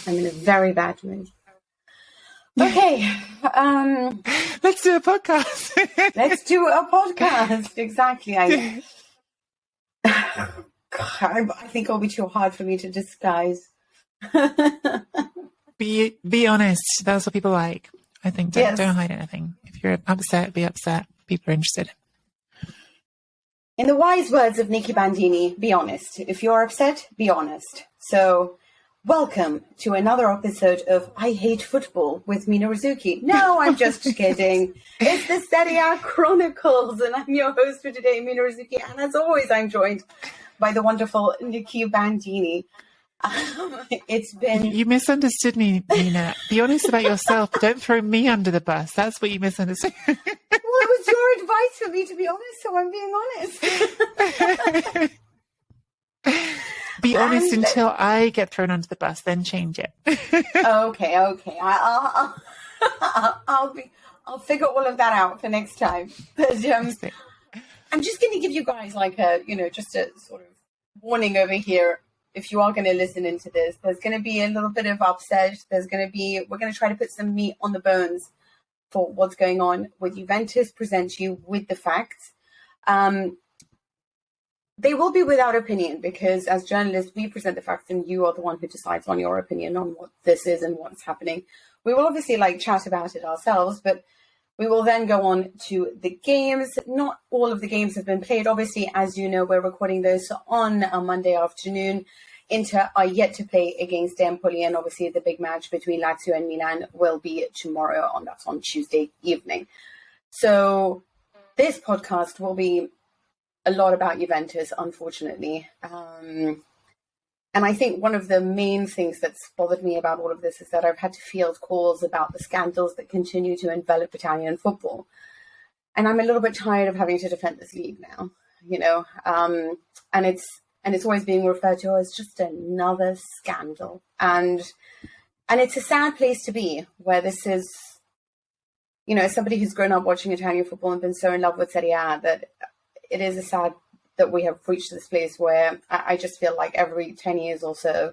I'm in a very bad mood. Okay. Let's do a podcast. Let's do a podcast. Exactly. I think it'll be too hard for me to disguise. Be honest. That's what people like. I think don't hide anything. If you're upset, be upset. People are interested. In the wise words of Nicky Bandini, be honest. If you're upset, be honest. So, welcome to another episode of I Hate Football with Mina Rzouki. No, I'm just kidding. It's the Serie A Chronicles, and I'm your host for today, Mina Rzouki. And as always, I'm joined by the wonderful Nicky Bandini. It's been... You misunderstood me, Mina. Be honest about yourself, but don't throw me under the bus. That's what you misunderstood. Well, it was your advice for me to be honest, so I'm being honest. Be honest until I get thrown under the bus, then change it. Okay. I'll figure all of that out for next time. But I'm just going to give you guys like just a sort of warning over here. If you are going to listen into this, there's going to be a little bit of upset. We're going to try to put some meat on the bones for what's going on with Juventus, present you with the facts. They will be without opinion because as journalists, we present the facts and you are the one who decides on your opinion on what this is and what's happening. We will obviously chat about it ourselves, but we will then go on to the games. Not all of the games have been played. Obviously, as you know, we're recording those on a Monday afternoon. Inter are yet to play against Empoli, and obviously the big match between Lazio and Milan will be tomorrow, that's on Tuesday evening. So this podcast will be a lot about Juventus, unfortunately. And I think one of the main things that's bothered me about all of this is that I've had to field calls about the scandals that continue to envelop Italian football. And I'm a little bit tired of having to defend this league now, and it's always being referred to as just another scandal. And it's a sad place to be where this is, as somebody who's grown up watching Italian football and been so in love with Serie A, that it is a sad that we have reached this place where I just feel like every 10 years or so,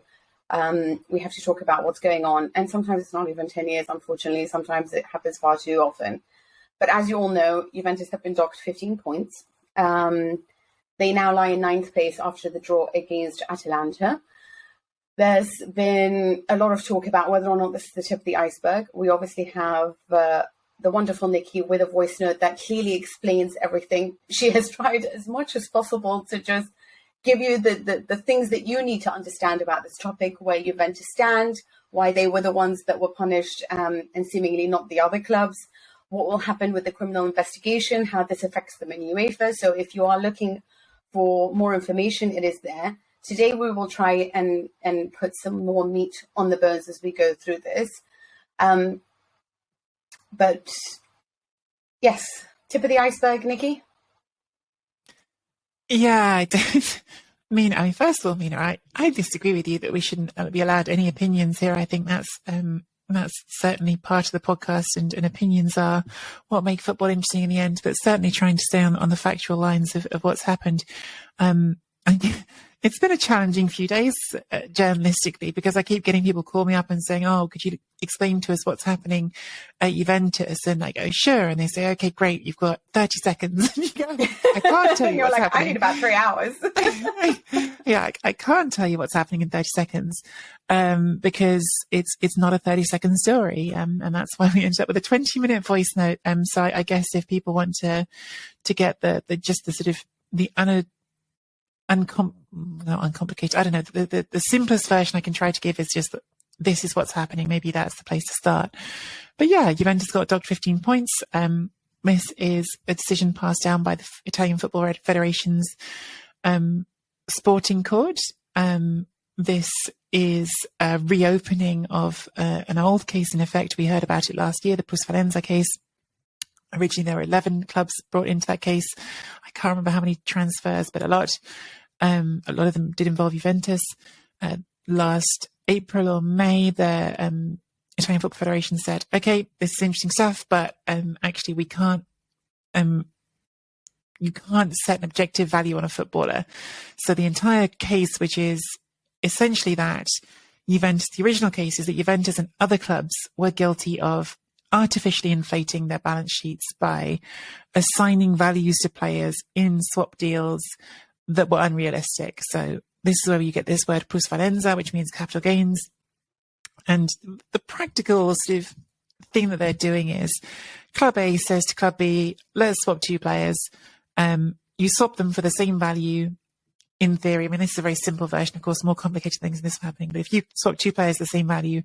we have to talk about what's going on. And sometimes it's not even 10 years, unfortunately. Sometimes it happens far too often. But as you all know, Juventus have been docked 15 points. They now lie in 9th place after the draw against Atalanta. There's been a lot of talk about whether or not this is the tip of the iceberg. We obviously have the wonderful Nicky with a voice note that clearly explains everything. She has tried as much as possible to just give you the things that you need to understand about this topic, where Juventus stand, why they were the ones that were punished and seemingly not the other clubs, what will happen with the criminal investigation, how this affects them in UEFA. So if you are looking for more information, it is there. Today we will try and put some more meat on the bones as we go through this. But yes, tip of the iceberg, Nicky? Yeah, I don't. First of all, Mina, I disagree with you that we shouldn't be allowed any opinions here. I think that's certainly part of the podcast, and opinions are what make football interesting in the end, but certainly trying to stay on the factual lines of what's happened. It's been a challenging few days journalistically, because I keep getting people call me up and saying, "Oh, could you explain to us what's happening at Juventus?" And I go, "Sure." And they say, "Okay, great. You've got 30 seconds." And you go, "I can't tell you what's happening." I need about 3 hours. Yeah, I can't tell you what's happening in 30 seconds because it's not a 30-second story. And that's why we ended up with a 20-minute voice note. So I guess if people want to get the sort of the uncomplicated, I don't know, the simplest version I can try to give is just that this is what's happening. Maybe that's the place to start. But yeah, Juventus got docked 15 points. This is a decision passed down by the Italian Football Federation's sporting court. This is a reopening of an old case. In effect, we heard about it last year, the plusvalenza case. Originally, there were 11 clubs brought into that case. I can't remember how many transfers, but a lot. A lot of them did involve Juventus. Last April or May, the Italian Football Federation said, okay, this is interesting stuff, but actually we can't, you can't set an objective value on a footballer. So the entire case, which is essentially that Juventus, the original case is that Juventus and other clubs were guilty of artificially inflating their balance sheets by assigning values to players in swap deals that were unrealistic. So this is where you get this word plusvalenza, which means capital gains. And the practical sort of thing that they're doing is Club A says to Club B, let's swap two players. You swap them for the same value in theory. I mean, this is a very simple version. Of course, more complicated things than this are happening. But if you swap two players the same value,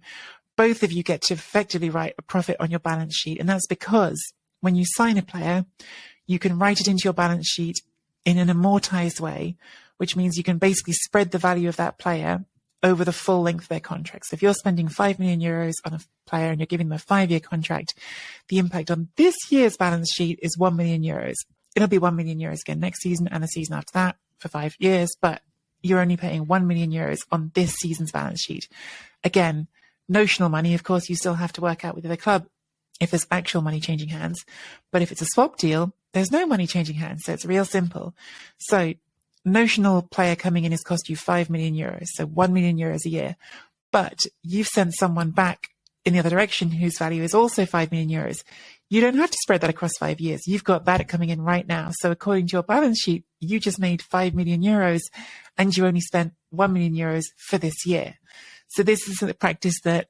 both of you get to effectively write a profit on your balance sheet. And that's because when you sign a player, you can write it into your balance sheet in an amortized way, which means you can basically spread the value of that player over the full length of their contract. So if you're spending 5 million euros on a player and you're giving them a 5-year contract, the impact on this year's balance sheet is 1 million euros. It'll be 1 million euros again next season and the season after that for 5 years, but you're only paying 1 million euros on this season's balance sheet. Again, notional money, of course, you still have to work out with the club if there's actual money changing hands. But if it's a swap deal, there's no money changing hands. So it's real simple. So notional player coming in has cost you 5 million euros, so 1 million euros a year. But you've sent someone back in the other direction whose value is also 5 million euros. You don't have to spread that across 5 years. You've got that coming in right now. So according to your balance sheet, you just made 5 million euros and you only spent 1 million euros for this year. So this is a practice that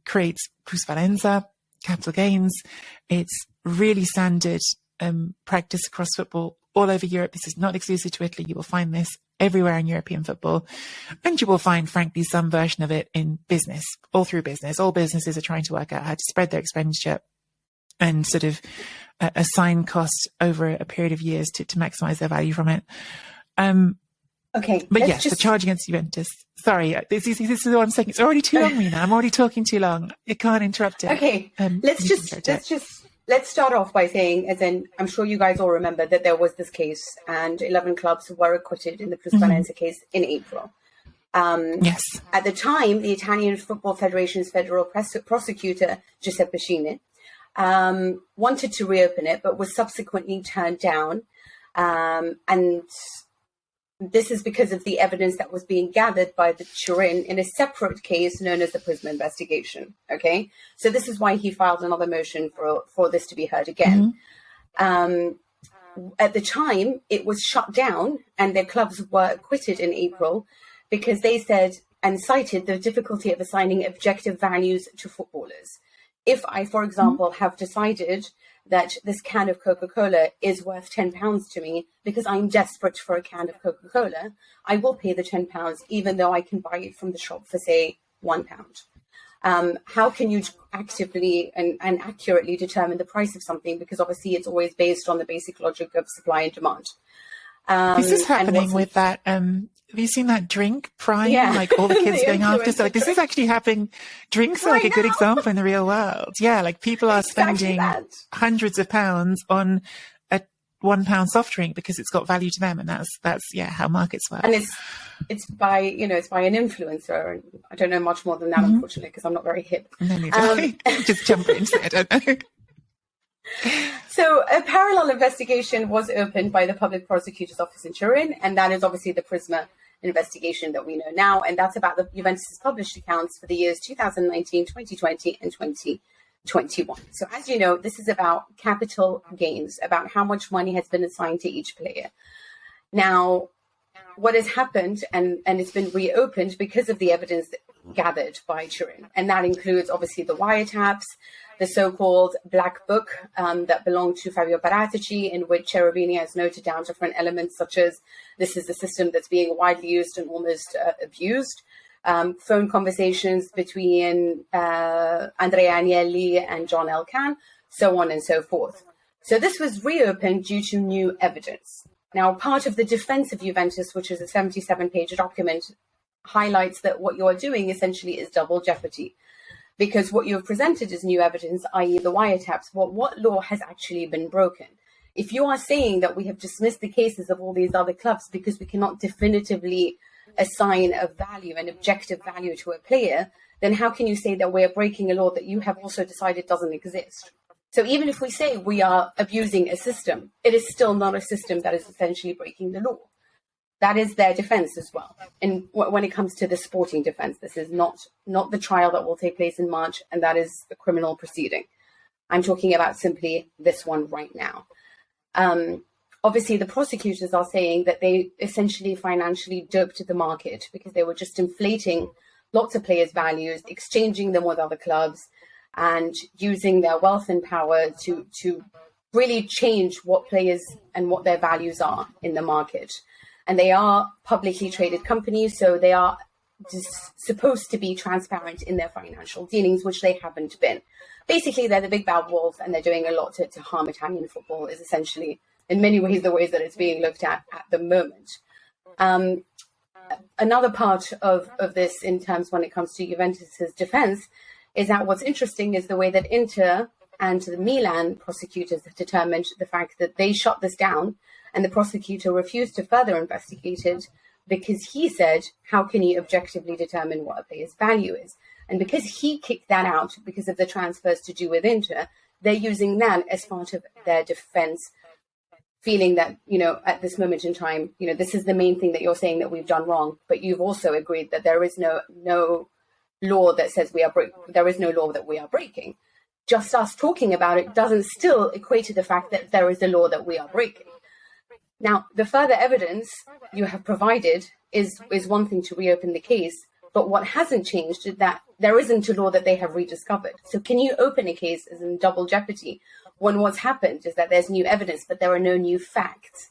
creates plusvalenza, capital gains. It's really standard practice across football all over Europe. This is not exclusive to Italy. You will find this everywhere in European football. And you will find, frankly, some version of it in business, all through business. All businesses are trying to work out how to spread their expenditure and sort of assign costs over a period of years to maximize their value from it. Okay. But yes, the charge against Juventus. Sorry, this is what I'm saying. It's already too long, Mina. I'm already talking too long. You can't interrupt it. Okay. Let's start off by saying, as in, I'm sure you guys all remember that there was this case and 11 clubs were acquitted in the plusvalenza case in April. Yes. At the time, the Italian Football Federation's federal prosecutor, Giuseppe Scini, wanted to reopen it, but was subsequently turned down. And this is because of the evidence that was being gathered by the Turin in a separate case known as the Prisma investigation. Okay, so this is why he filed another motion for this to be heard again. At the time, it was shut down and their clubs were acquitted in April because they said and cited the difficulty of assigning objective values to footballers. If I, for example, have decided that this can of Coca-Cola is worth £10 to me because I'm desperate for a can of Coca-Cola, I will pay the £10 even though I can buy it from the shop for, say, £1. How can you actively and accurately determine the price of something? Because obviously it's always based on the basic logic of supply and demand. This is happening with that. Have you seen that drink, Prime? Yeah. Like all the kids The going after. So like, this drink. is actually happening. Drinks are like a good example in the real world. Yeah, like people are spending hundreds of pounds on a £1 soft drink because it's got value to them, and that's how markets work. And it's by an influencer, and I don't know much more than that, unfortunately, because I'm not very hip. No, just jump into it. I don't know. So a parallel investigation was opened by the Public Prosecutor's Office in Turin, and that is obviously the Prisma investigation that we know now, and that's about the Juventus' published accounts for the years 2019, 2020, and 2021. So as you know, this is about capital gains, about how much money has been assigned to each player. Now, what has happened, and it's been reopened because of the evidence gathered by Turin, and that includes obviously the wiretaps, the so-called black book that belonged to Fabio Paratici, in which Cherubini has noted down different elements such as this is a system that's being widely used and almost abused, phone conversations between Andrea Agnelli and John Elkann, so on and so forth. So this was reopened due to new evidence. Now, part of the defense of Juventus, which is a 77-page document, highlights that what you are doing essentially is double jeopardy, because what you have presented is new evidence, i.e. the wiretaps. What law has actually been broken? If you are saying that we have dismissed the cases of all these other clubs because we cannot definitively assign a value, an objective value to a player, then how can you say that we are breaking a law that you have also decided doesn't exist? So even if we say we are abusing a system, it is still not a system that is essentially breaking the law. That is their defense as well. And when it comes to the sporting defense, this is not the trial that will take place in March, and that is a criminal proceeding. I'm talking about simply this one right now. Obviously, the prosecutors are saying that they essentially financially doped the market because they were just inflating lots of players' values, exchanging them with other clubs, and using their wealth and power to really change what players and what their values are in the market. And they are publicly traded companies, so they are supposed to be transparent in their financial dealings, which they haven't been. Basically, they're the big bad wolf, and they're doing a lot to harm Italian football, is essentially, in many ways, the ways that it's being looked at the moment. Another part of this, in terms when it comes to Juventus's defense, is that what's interesting is the way that Inter and the Milan prosecutors have determined the fact that they shut this down, and the prosecutor refused to further investigate it because he said, how can he objectively determine what a player's value is? And because he kicked that out because of the transfers to do with Inter, they're using that as part of their defense, feeling that, at this moment in time, this is the main thing that you're saying that we've done wrong. But you've also agreed that there is no law that says there is no law that we are breaking. Just us talking about it doesn't still equate to the fact that there is a law that we are breaking. Now, the further evidence you have provided is one thing to reopen the case, but what hasn't changed is that there isn't a law that they have rediscovered. So can you open a case as in double jeopardy when what's happened is that there's new evidence, but there are no new facts?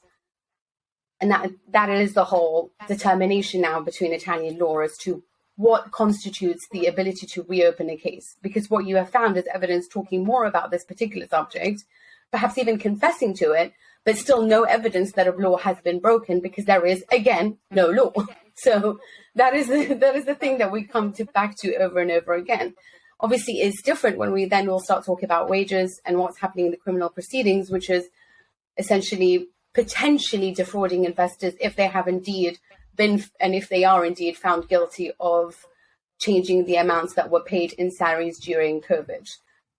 And that is the whole determination now between Italian law as to what constitutes the ability to reopen a case. Because what you have found is evidence talking more about this particular subject, perhaps even confessing to it, but still no evidence that a law has been broken because there is, again, no law. So that is the thing that we come back to over and over again. Obviously, it's different when we then will start talking about wages and what's happening in the criminal proceedings, which is essentially potentially defrauding investors if they have indeed been, and if they are indeed found guilty of changing the amounts that were paid in salaries during COVID.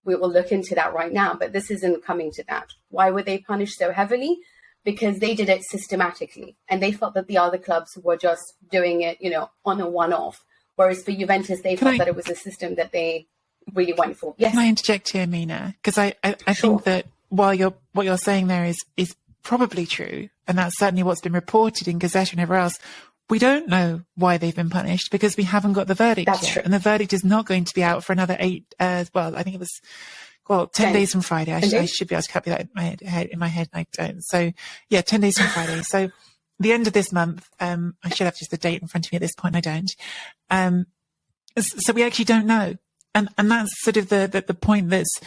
We will look into that right now, but this isn't coming to that. Why were they punished so heavily? Because they did it systematically, and they felt that the other clubs were just doing it, on a one-off. Whereas for Juventus, they felt that it was a system that they really went for. Yes. Can I interject here, Mina? Because I Sure. think that what you're saying there is probably true, and that's certainly what's been reported in Gazette and everywhere else. We don't know why they've been punished because we haven't got the verdict That's yet. true. And the verdict is not going to be out for another 10 days from Friday. I should be able to calculate that in my head, and I don't. So, 10 days from Friday. So the end of this month, I should have just the date in front of me at this point. I don't. So we actually don't know. And that's sort of the point that's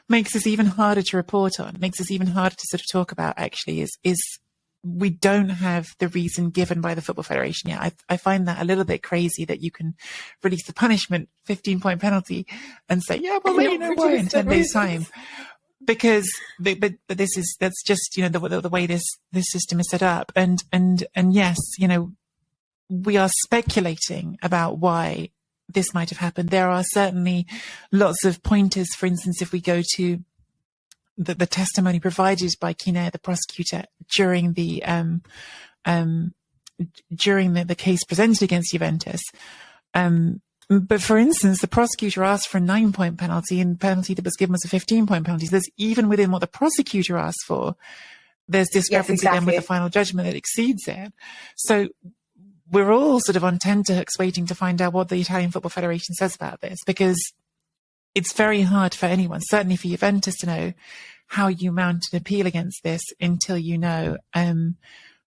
makes us even harder to report on, makes us even harder to sort of talk about actually is we don't have the reason given by the Football Federation yet. I find that a little bit crazy that you can release the punishment, 15-point penalty, and say, we'll let you know why in 10 days' time. Because, but that's just, the way this system is set up. And yes, we are speculating about why this might have happened. There are certainly lots of pointers. For instance, if we go to the testimony provided by Kine, the prosecutor, during the case presented against Juventus. But for instance, the prosecutor asked for a 9-point penalty, and the penalty that was given was a 15-point penalty. There's even within what the prosecutor asked for, there's discrepancy then with the final judgment that exceeds it. So we're all sort of on tenterhooks waiting to find out what the Italian Football Federation says about this, because it's very hard for anyone, certainly for Juventus, to know how you mount an appeal against this until you know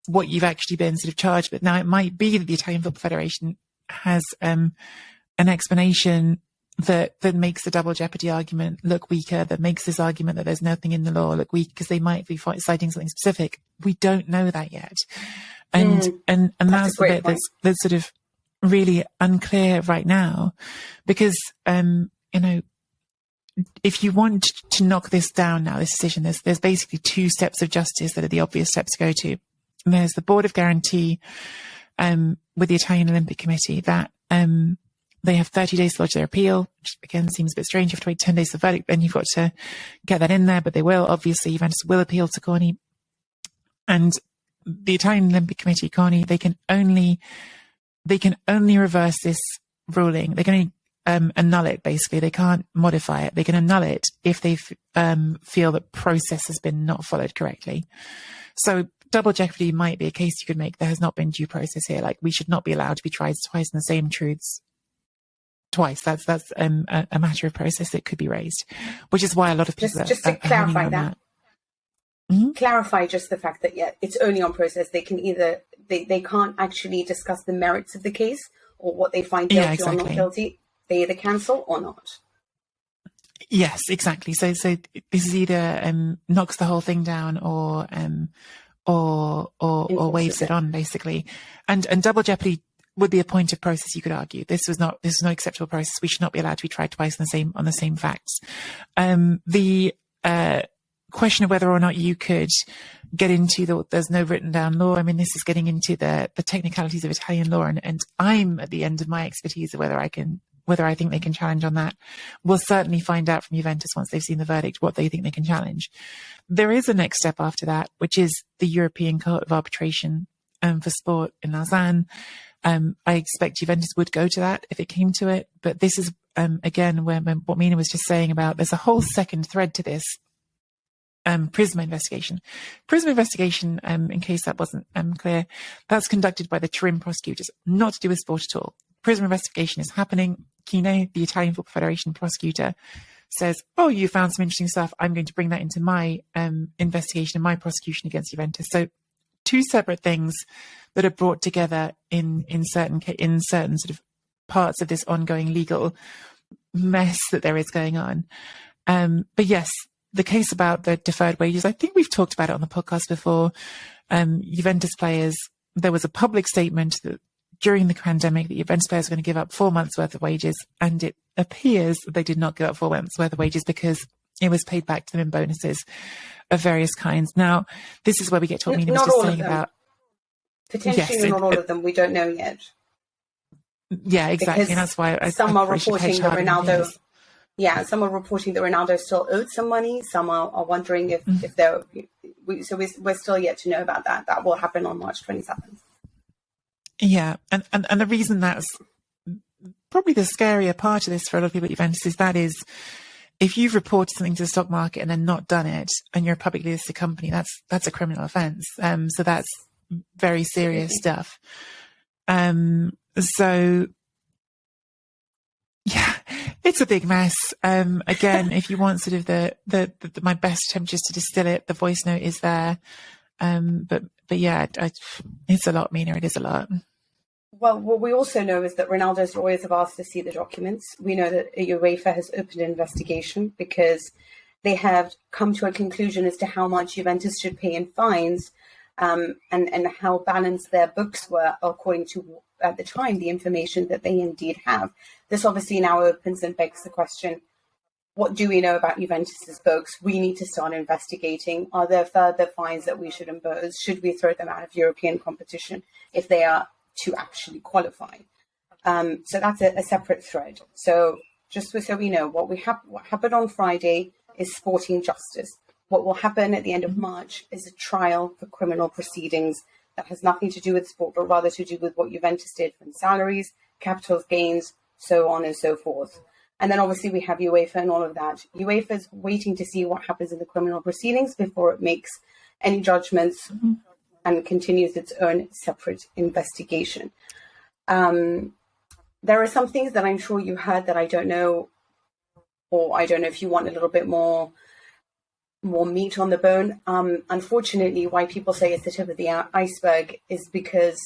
what you've actually been sort of charged with. Now, it might be that the Italian Football Federation has an explanation that makes the double jeopardy argument look weaker, that makes this argument that there's nothing in the law look weak because they might be citing something specific. We don't know that yet. And that's the bit that's sort of really unclear right now, because, if you want to knock this down now, this decision, there's basically two steps of justice that are the obvious steps to go to. And there's the Board of Guarantee with the Italian Olympic Committee that they have 30 days to lodge their appeal, which again seems a bit strange. You have to wait 10 days for the verdict, and you've got to get that in there, but they will. Obviously, Juventus will appeal to CONI. And the Italian Olympic Committee, CONI, they can only reverse this ruling. They can only annul it, basically. They can't modify it. They can annul it if they feel that process has been not followed correctly. So double jeopardy might be a case you could make. There has not been due process here. Like, we should not be allowed to be tried twice in the same truths. Twice. That's a matter of process that could be raised, which is why a lot of people just to clarify that. Mm-hmm. Clarify just the fact that it's only on process. They can either they can't actually discuss the merits of the case or what they find guilty or not guilty. They either cancel or not. Yes, exactly. So this is either knocks the whole thing down or waves it on, basically. And double jeopardy would be a point of process, you could argue. This was not acceptable process. We should not be allowed to be tried twice on the same facts. The question of whether or not you could get into there's no written down law. I mean, this is getting into the technicalities of Italian law, and I'm at the end of my expertise of whether I think they can challenge on that. We'll certainly find out from Juventus once they've seen the verdict what they think they can challenge. There is a next step after that, which is the European Court of Arbitration for Sport in Lausanne. I expect Juventus would go to that if it came to it. But this is, again, what Mina was just saying about, there's a whole second thread to this PRISMA investigation. PRISMA investigation, in case that wasn't clear, that's conducted by the Turin prosecutors, not to do with sport at all. PRISMA investigation is happening. Kine, the Italian Football Federation prosecutor, says, oh, you found some interesting stuff. I'm going to bring that into my investigation and my prosecution against Juventus. So two separate things that are brought together in certain sort of parts of this ongoing legal mess that there is going on. But yes, the case about the deferred wages, I think we've talked about it on the podcast before. Juventus players, there was a public statement that during the pandemic that Juventus players were going to give up 4 months worth of wages, and it appears that they did not give up 4 months worth of wages because it was paid back to them in bonuses of various kinds. Now, this is where we get to what Mina was just saying about... Potentially not all of them. We don't know yet. Yeah, exactly. Because and that's why some are reporting that Ronaldo... Yeah, some are reporting that Ronaldo still owed some money. Some are wondering if they're... So we're still yet to know about that. That will happen on March 27th. Yeah, and the reason that's probably the scarier part of this for a lot of people at Juventus is if you've reported something to the stock market and then not done it, and you're a publicly listed company, that's a criminal offence. So that's very serious stuff. So yeah, it's a big mess. Again, if you want sort of the my best attempt just to distill it, the voice note is there. But yeah, it's a lot, Mina. It is a lot. Well, what we also know is that Ronaldo's lawyers have asked to see the documents. We know that UEFA has opened an investigation because they have come to a conclusion as to how much Juventus should pay in fines, and how balanced their books were according to, at the time, the information that they indeed have. This obviously now opens and begs the question, what do we know about Juventus's books? We need to start investigating. Are there further fines that we should impose? Should we throw them out of European competition if they are to actually qualify? So that's a separate thread. So just so we know, what happened on Friday is sporting justice. What will happen at the end of March is a trial for criminal proceedings that has nothing to do with sport, but rather to do with what Juventus did from salaries, capital gains, so on and so forth. And then obviously we have UEFA and all of that. UEFA is waiting to see what happens in the criminal proceedings before it makes any judgments and continues its own separate investigation. There are some things that I'm sure you heard that I don't know, or I don't know if you want a little bit more meat on the bone. Unfortunately, why people say it's the tip of the iceberg is because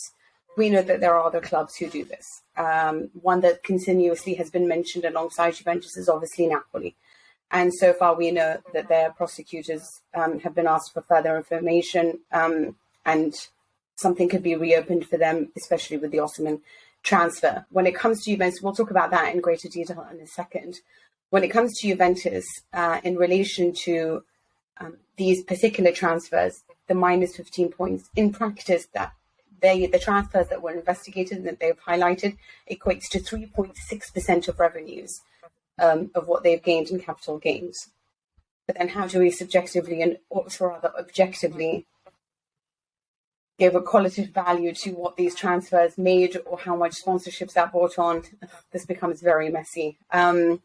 we know that there are other clubs who do this. One that continuously has been mentioned alongside Juventus is obviously Napoli. And so far we know that their prosecutors have been asked for further information, and something could be reopened for them, especially with the Osimhen transfer. When it comes to Juventus, we'll talk about that in greater detail in a second. when it comes to Juventus, in relation to these particular transfers, the minus 15 points, in practice, that the transfers that were investigated and that they've highlighted equates to 3.6% of revenues of what they've gained in capital gains. But then how do we subjectively and also rather objectively give a qualitative value to what these transfers made or how much sponsorships that brought on? This becomes very messy. But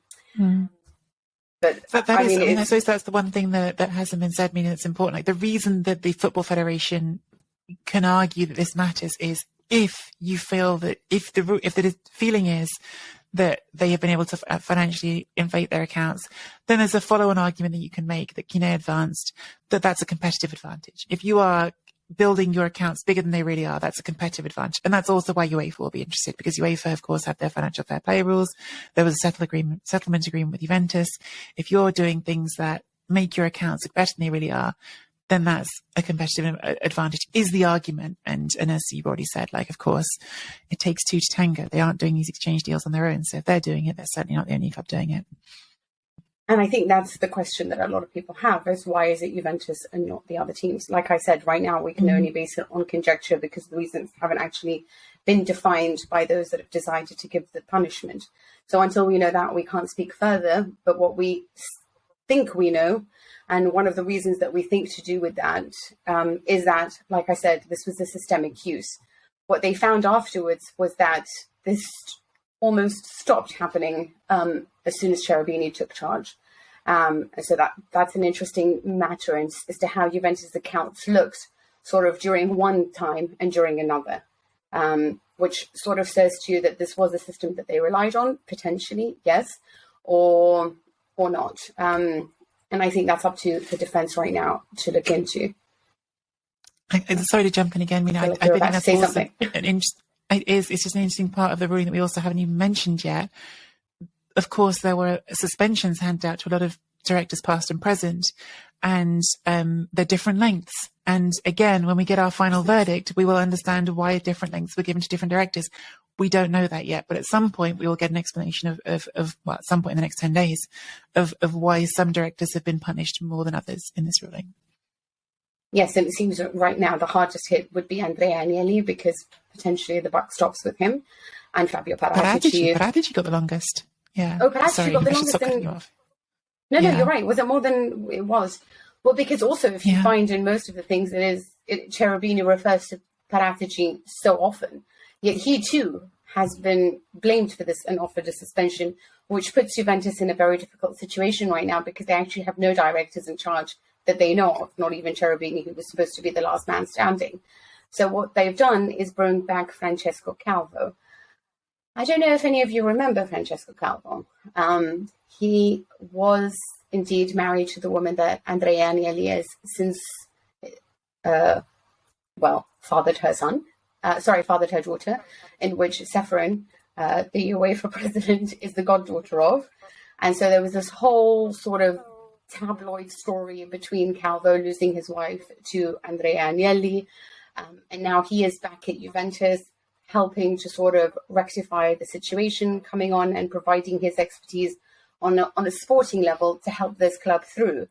I suppose that's the one thing that hasn't been said, Mina, that's important. Like, the reason that the Football Federation can argue that this matters is if you feel that if the feeling is that they have been able to financially inflate their accounts, then there's a follow-on argument that you can make that Kine advanced, that that's a competitive advantage. If you are building your accounts bigger than they really are, that's a competitive advantage. And that's also why UEFA will be interested, because UEFA, of course, have their financial fair play rules. There was a settlement agreement with Juventus. If you're doing things that make your accounts look better than they really are, then that's a competitive advantage, is the argument. And as you've already said, like, of course, it takes two to tango. They aren't doing these exchange deals on their own. So if they're doing it, they're certainly not the only club doing it. And I think that's the question that a lot of people have, is why is it Juventus and not the other teams? Like I said, right now we can only base it on conjecture because the reasons haven't actually been defined by those that have decided to give the punishment. So until we know that, we can't speak further. But what we think we know, and one of the reasons that we think to do with that is that, like I said, this was a systemic use. What they found afterwards was that this almost stopped happening as soon as Cherubini took charge. So that's an interesting matter as to how Juventus' accounts looked sort of during one time and during another, which sort of says to you that this was a system that they relied on, potentially, yes, or not. And I think that's up to the defence right now to look into. Sorry to jump in again, Mina. I think that's also it's just an interesting part of the ruling that we also haven't even mentioned yet. Of course, there were suspensions handed out to a lot of directors past and present, and they're different lengths. And again, when we get our final verdict, we will understand why different lengths were given to different directors. We don't know that yet, but at some point we will get an explanation of at some point in the next 10 days of why some directors have been punished more than others in this ruling. Yes, and it seems that right now the hardest hit would be Andrea Agnelli, because potentially the buck stops with him, and Fabio Paratici. Paratici got the longest. Yeah. Oh, Paratici got the longest. No, you're right. Was it more than it was? Well, because also if you find in most of the things Cherubini refers to Paratici so often, yet he too has been blamed for this and offered a suspension, which puts Juventus in a very difficult situation right now, because they actually have no directors in charge that they know of, not even Cherubini, who was supposed to be the last man standing. So what they've done is bring back Francesco Calvo. I don't know if any of you remember Francesco Calvo. He was indeed married to the woman that Andrea Agnelli has since, fathered her daughter, in which Stephan, the UEFA president, is the goddaughter of. And so there was this whole sort of tabloid story between Calvo losing his wife to Andrea Agnelli. And now he is back at Juventus, helping to sort of rectify the situation, coming on and providing his expertise on a sporting level to help this club through.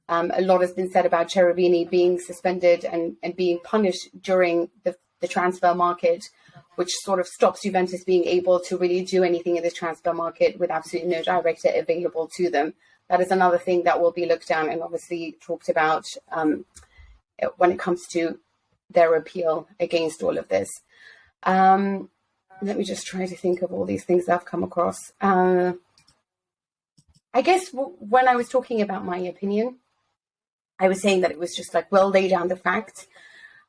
A lot has been said about Cherubini being suspended and being punished during the transfer market, which sort of stops Juventus being able to really do anything in this transfer market with absolutely no director available to them. That is another thing that will be looked at and obviously talked about when it comes to their appeal against all of this. Let me just try to think of all these things that I've come across. I guess when I was talking about my opinion, I was saying that it was just like, we'll lay down the facts.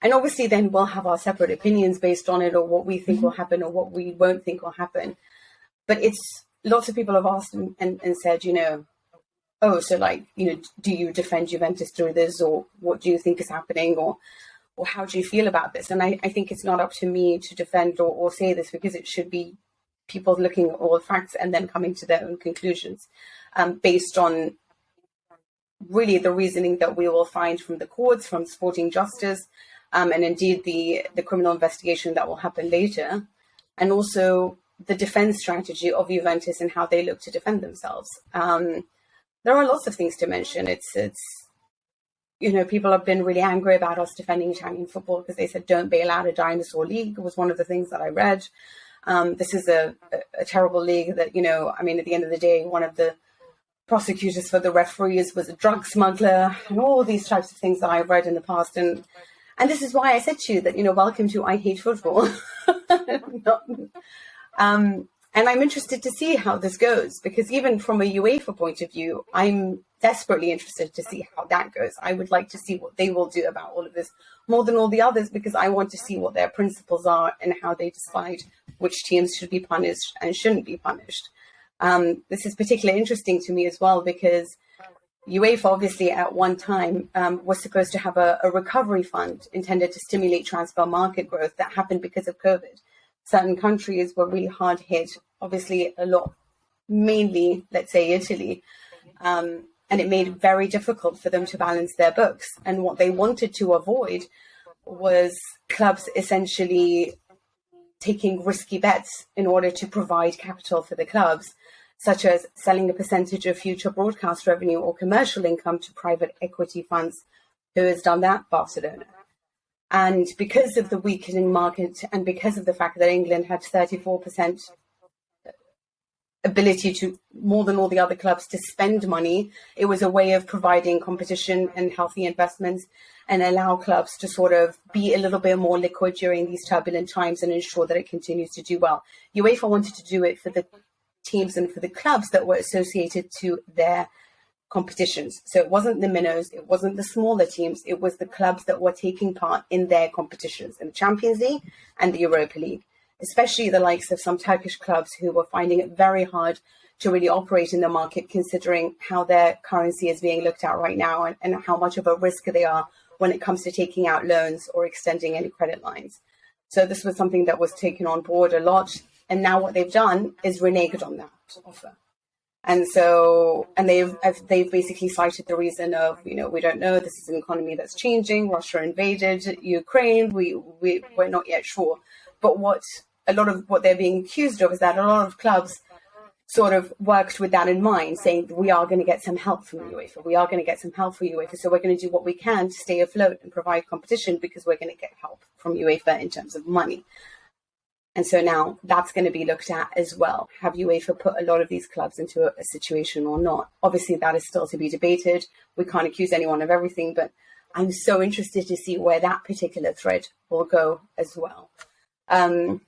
And obviously then we'll have our separate opinions based on it, or what we think will happen or what we won't think will happen. But lots of people have asked and said, do you defend Juventus through this, or what do you think is happening, or how do you feel about this? And I think it's not up to me to defend or say this, because it should be people looking at all the facts and then coming to their own conclusions based on really the reasoning that we will find from the courts, from sporting justice, and indeed the criminal investigation that will happen later. And also the defense strategy of Juventus and how they look to defend themselves. There are lots of things to mention. It's people have been really angry about us defending Italian football because they said, don't bail out a dinosaur league. It was one of the things that I read. This is a terrible league that, at the end of the day, one of the prosecutors for the referees was a drug smuggler, and all these types of things that I've read in the past. And this is why I said to you that, welcome to I Hate Football. And I'm interested to see how this goes, because even from a UEFA point of view, I'm desperately interested to see how that goes. I would like to see what they will do about all of this more than all the others, because I want to see what their principles are and how they decide which teams should be punished and shouldn't be punished. This is particularly interesting to me as well, because UEFA obviously at one time was supposed to have a recovery fund intended to stimulate transfer market growth that happened because of COVID. Certain countries were really hard hit, obviously a lot, mainly, let's say, Italy. And it made it very difficult for them to balance their books. And what they wanted to avoid was clubs essentially taking risky bets in order to provide capital for the clubs, such as selling a percentage of future broadcast revenue or commercial income to private equity funds. Who has done that? Barcelona. And because of the weakening market and because of the fact that England had 34% ability to, more than all the other clubs, to spend money, it was a way of providing competition and healthy investments and allow clubs to sort of be a little bit more liquid during these turbulent times and ensure that it continues to do well. UEFA wanted to do it for the teams and for the clubs that were associated to their competitions. So it wasn't the minnows, it wasn't the smaller teams, it was the clubs that were taking part in their competitions, in the Champions League and the Europa League, especially the likes of some Turkish clubs who were finding it very hard to really operate in the market, considering how their currency is being looked at right now and how much of a risk they are when it comes to taking out loans or extending any credit lines. So this was something that was taken on board a lot. And now what they've done is reneged on that offer. And so, and they've basically cited the reason of, we don't know, this is an economy that's changing, Russia invaded Ukraine, we're not yet sure. But a lot of what they're being accused of is that a lot of clubs sort of worked with that in mind, saying we are going to get some help from UEFA, we are going to get some help for UEFA, so we're going to do what we can to stay afloat and provide competition because we're going to get help from UEFA in terms of money. And so now that's going to be looked at as well. Have UEFA put a lot of these clubs into a situation or not? Obviously, that is still to be debated. We can't accuse anyone of everything, but I'm so interested to see where that particular thread will go as well. I'm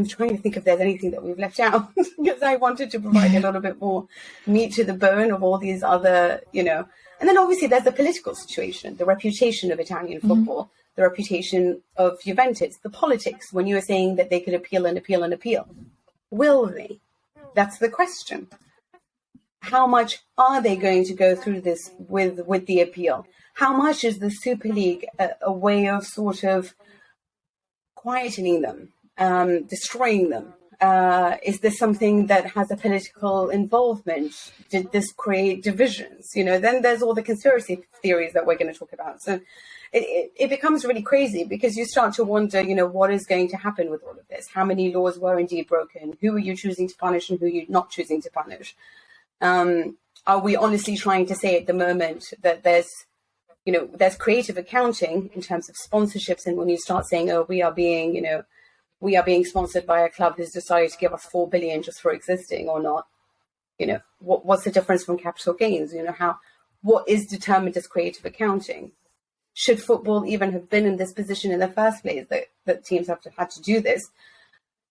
trying to think if there's anything that we've left out because I wanted to provide a little bit more meat to the bone of all these other, And then obviously there's the political situation, the reputation of Italian football. The reputation of Juventus, the politics, when you were saying that they could appeal and appeal and appeal. Will they? That's the question. How much are they going to go through this with the appeal? How much is the Super League a way of sort of quietening them, destroying them? Is this something that has a political involvement? Did this create divisions? Then there's all the conspiracy theories that we're going to talk about. So it becomes really crazy because you start to wonder, what is going to happen with all of this? How many laws were indeed broken? Who are you choosing to punish and who are you not choosing to punish? Are we honestly trying to say at the moment that there's creative accounting in terms of sponsorships? And when you start saying, we are being sponsored by a club who's decided to give us 4 billion just for existing or not, what's the difference from capital gains? What is determined as creative accounting? Should football even have been in this position in the first place that teams have had to do this?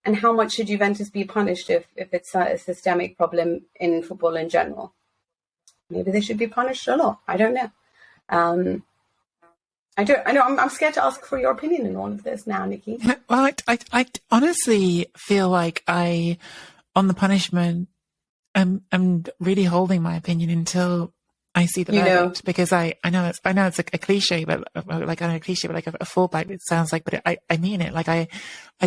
And how much should Juventus be punished if it's a systemic problem in football in general? Maybe they should be punished a lot. I don't know. I know. I'm scared to ask for your opinion in all of this now, Nicky. Well, I honestly feel like on the punishment, I'm really holding my opinion until I see the verdict, because I know it's like a cliche, but like a fallback. It sounds like, but I mean it. Like I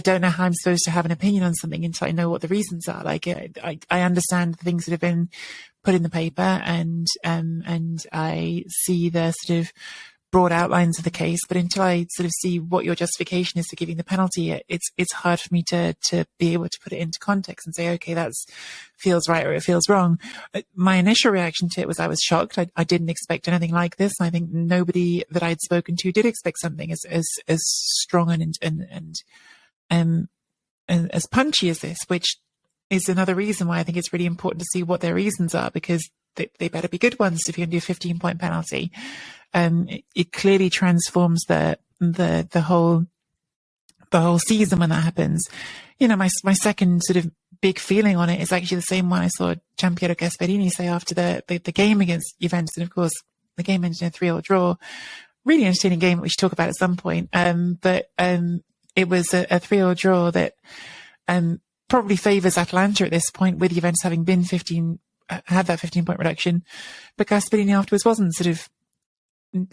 don't know how I'm supposed to have an opinion on something until I know what the reasons are. Like I understand the things that have been put in the paper, and I see the sort of broad outlines of the case, but until I sort of see what your justification is for giving the penalty, it's hard for me to be able to put it into context and say, okay, that feels right or it feels wrong. My initial reaction to it was I was shocked. I didn't expect anything like this. I think nobody that I'd spoken to did expect something as strong and as punchy as this, which is another reason why I think it's really important to see what their reasons are, because they better be good ones if you can do a 15-point penalty. It clearly transforms the whole season when that happens. You know, my second sort of big feeling on it is actually the same one I saw Gianpiero Gasperini say after the game against Juventus. And of course, the game ended in a 3-3 draw. Really entertaining game that we should talk about at some point. But it was a 3-3 draw that probably favours Atalanta at this point, with Juventus having been had that 15-point reduction. But Gasperini afterwards wasn't sort of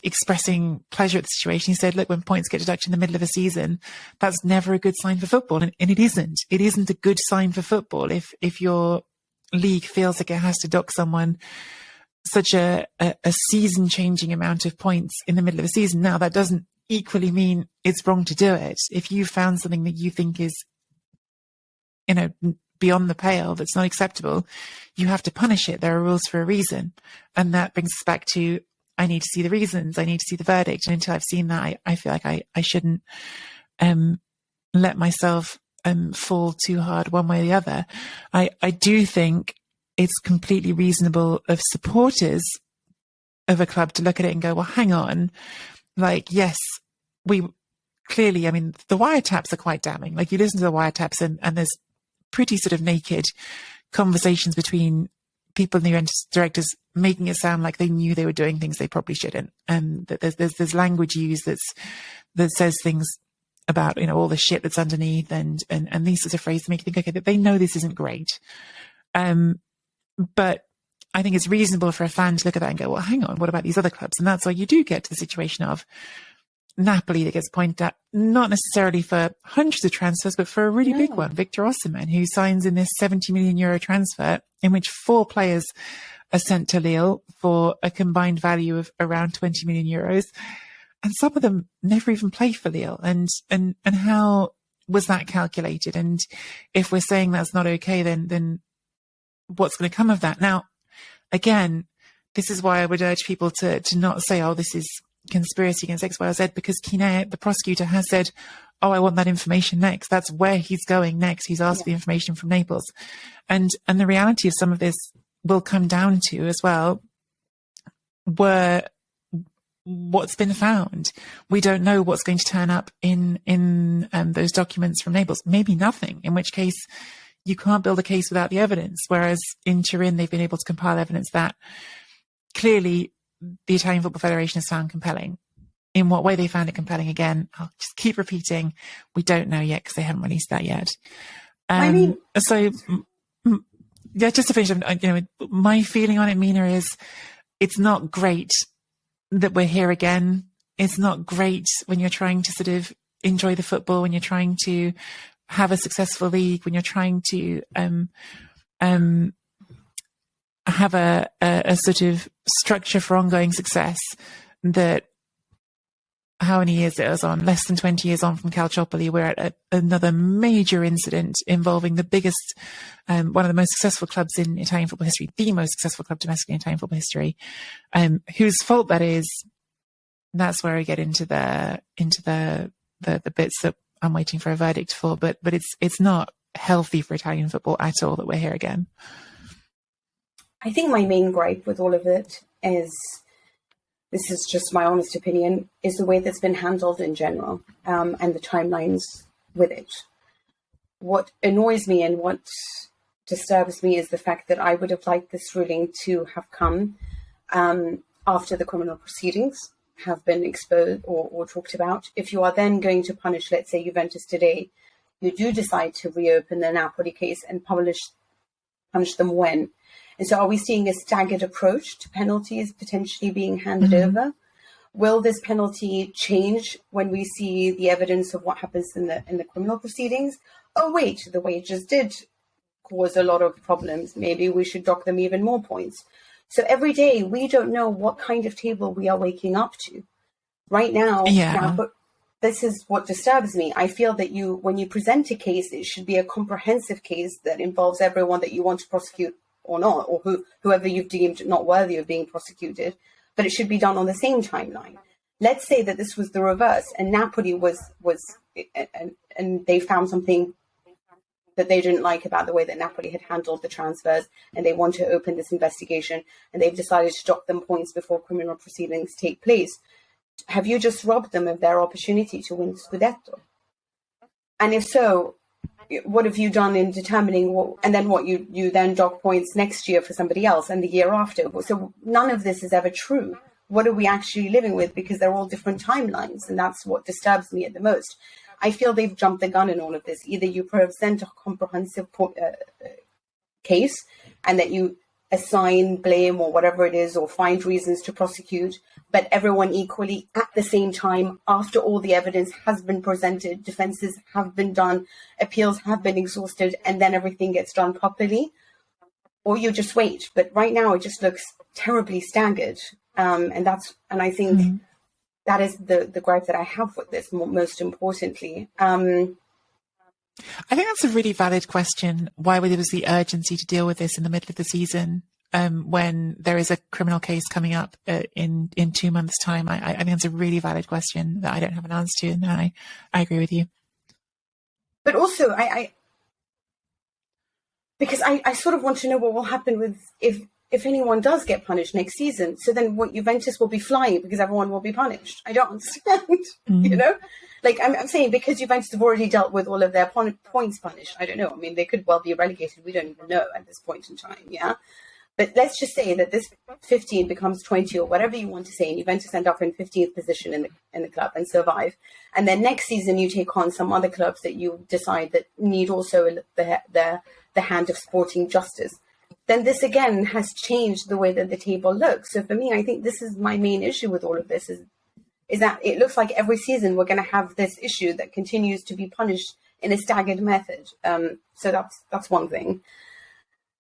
expressing pleasure at the situation. He said, look, when points get deducted in the middle of a season, that's never a good sign for football. And it isn't. It isn't a good sign for football if your league feels like it has to dock someone such a season-changing amount of points in the middle of a season. Now, that doesn't equally mean it's wrong to do it. If you found something that you think is, you know, beyond the pale, that's not acceptable, you have to punish it. There are rules for a reason. And that brings us back to, I need to see the reasons. I need to see the verdict. And until I've seen that, I feel like I shouldn't let myself fall too hard one way or the other. I do think it's completely reasonable of supporters of a club to look at it and go, well, hang on. Like, yes, we clearly, I mean, the wiretaps are quite damning. Like, you listen to the wiretaps and there's pretty sort of naked conversations between people in the event directors, making it sound like they knew they were doing things they probably shouldn't. And that there's language used that says things about, you know, all the shit that's underneath and these sorts of phrases make you think, okay, that they know this isn't great. But I think it's reasonable for a fan to look at that and go, well, hang on, what about these other clubs? And that's why you do get to the situation of Napoli that gets pointed at, not necessarily for hundreds of transfers, but for a really big one, Victor Osimhen, who signs in this 70 million euro transfer in which 4 players are sent to Lille for a combined value of around 20 million euros. And some of them never even play for Lille. And how was that calculated? And if we're saying that's not okay, then what's going to come of that? Now, again, this is why I would urge people to not say, oh, this is conspiracy against X, Y, or Z, because Kine, the prosecutor, has said, oh, I want that information next. That's where he's going next. He's asked for the information from Naples. And the reality of some of this will come down to as well, what's been found. We don't know what's going to turn up in those documents from Naples. Maybe nothing, in which case you can't build a case without the evidence. Whereas in Turin, they've been able to compile evidence that clearly the Italian Football Federation has found compelling. In what way they found it compelling, again, I'll just keep repeating, we don't know yet because they haven't released that yet. So, yeah, just to finish, you know, my feeling on it, Mina, is it's not great that we're here again. It's not great when you're trying to sort of enjoy the football, when you're trying to have a successful league, when you're trying to have a sort of structure for ongoing success, that how many years it was on, less than 20 years on from Calciopoli, we're at another major incident involving the biggest, one of the most successful clubs in Italian football history, the most successful club domestically in Italian football history, whose fault that is. That's where I get into the bits that I'm waiting for a verdict for, but it's not healthy for Italian football at all that we're here again. I think my main gripe with all of it is, this is just my honest opinion, is the way that's been handled in general, and the timelines with it. What annoys me and what disturbs me is the fact that I would have liked this ruling to have come after the criminal proceedings have been exposed or talked about. If you are then going to punish, let's say, Juventus today, you do decide to reopen the Napoli case and punish them when? And so are we seeing a staggered approach to penalties potentially being handed over? Will this penalty change when we see the evidence of what happens in the criminal proceedings? Oh, wait, the wages did cause a lot of problems. Maybe we should dock them even more points. So every day we don't know what kind of table we are waking up to. right now. Yeah. But this is what disturbs me. I feel that when you present a case, it should be a comprehensive case that involves everyone that you want to prosecute or not, or whoever you've deemed not worthy of being prosecuted, but it should be done on the same timeline. Let's say that this was the reverse, and Napoli was and they found something that they didn't like about the way that Napoli had handled the transfers, and they want to open this investigation, and they've decided to dock them points before criminal proceedings take place. Have you just robbed them of their opportunity to win Scudetto? And if so, what have you done in determining what, and then what, you then dock points next year for somebody else and the year after? So none of this is ever true. What are we actually living with? Because they're all different timelines, and that's what disturbs me at the most. I feel they've jumped the gun in all of this. Either you present a comprehensive case and that you assign blame or whatever it is, or find reasons to prosecute, but everyone equally at the same time, after all the evidence has been presented, defenses have been done, appeals have been exhausted, and then everything gets done properly, or you just wait. But right now it just looks terribly staggered. And I think that is the gripe that I have with this, most importantly. I think that's a really valid question. Why there was the urgency to deal with this in the middle of the season, when there is a criminal case coming up in 2 months' time? I think that's a really valid question that I don't have an answer to, and I agree with you. But also, because I sort of want to know what will happen with if anyone does get punished next season. So then what, Juventus will be flying because everyone will be punished? I don't understand, you know? Like, I'm saying, because Juventus have already dealt with all of their points punished, I don't know. I mean, they could well be relegated. We don't even know at this point in time, yeah? But let's just say that this 15 becomes 20 or whatever you want to say, and Juventus end up in 15th position in the club and survive. And then next season you take on some other clubs that you decide that need also the hand of sporting justice. Then this again has changed the way that the table looks. So for me, I think this is my main issue with all of this, is that it looks like every season we're going to have this issue that continues to be punished in a staggered method. So that's one thing.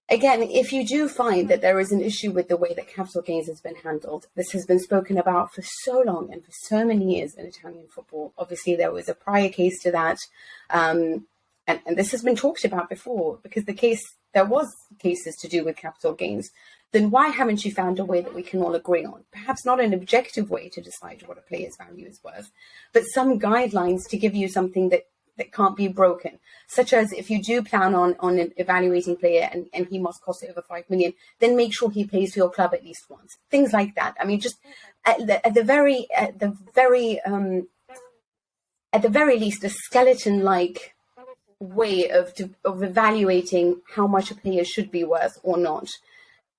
Again, if you do find that there is an issue with the way that capital gains has been handled, this has been spoken about for so long and for so many years in Italian football. Obviously, there was a prior case to that. And this has been talked about before, because there was cases to do with capital gains. Then why haven't you found a way that we can all agree on? Perhaps not an objective way to decide what a player's value is worth, but some guidelines to give you something that can't be broken, such as if you do plan on an evaluating player and he must cost over 5 million, then make sure he plays for your club at least once. Things like that. I mean, just at the very least, a skeleton-like way of evaluating how much a player should be worth or not.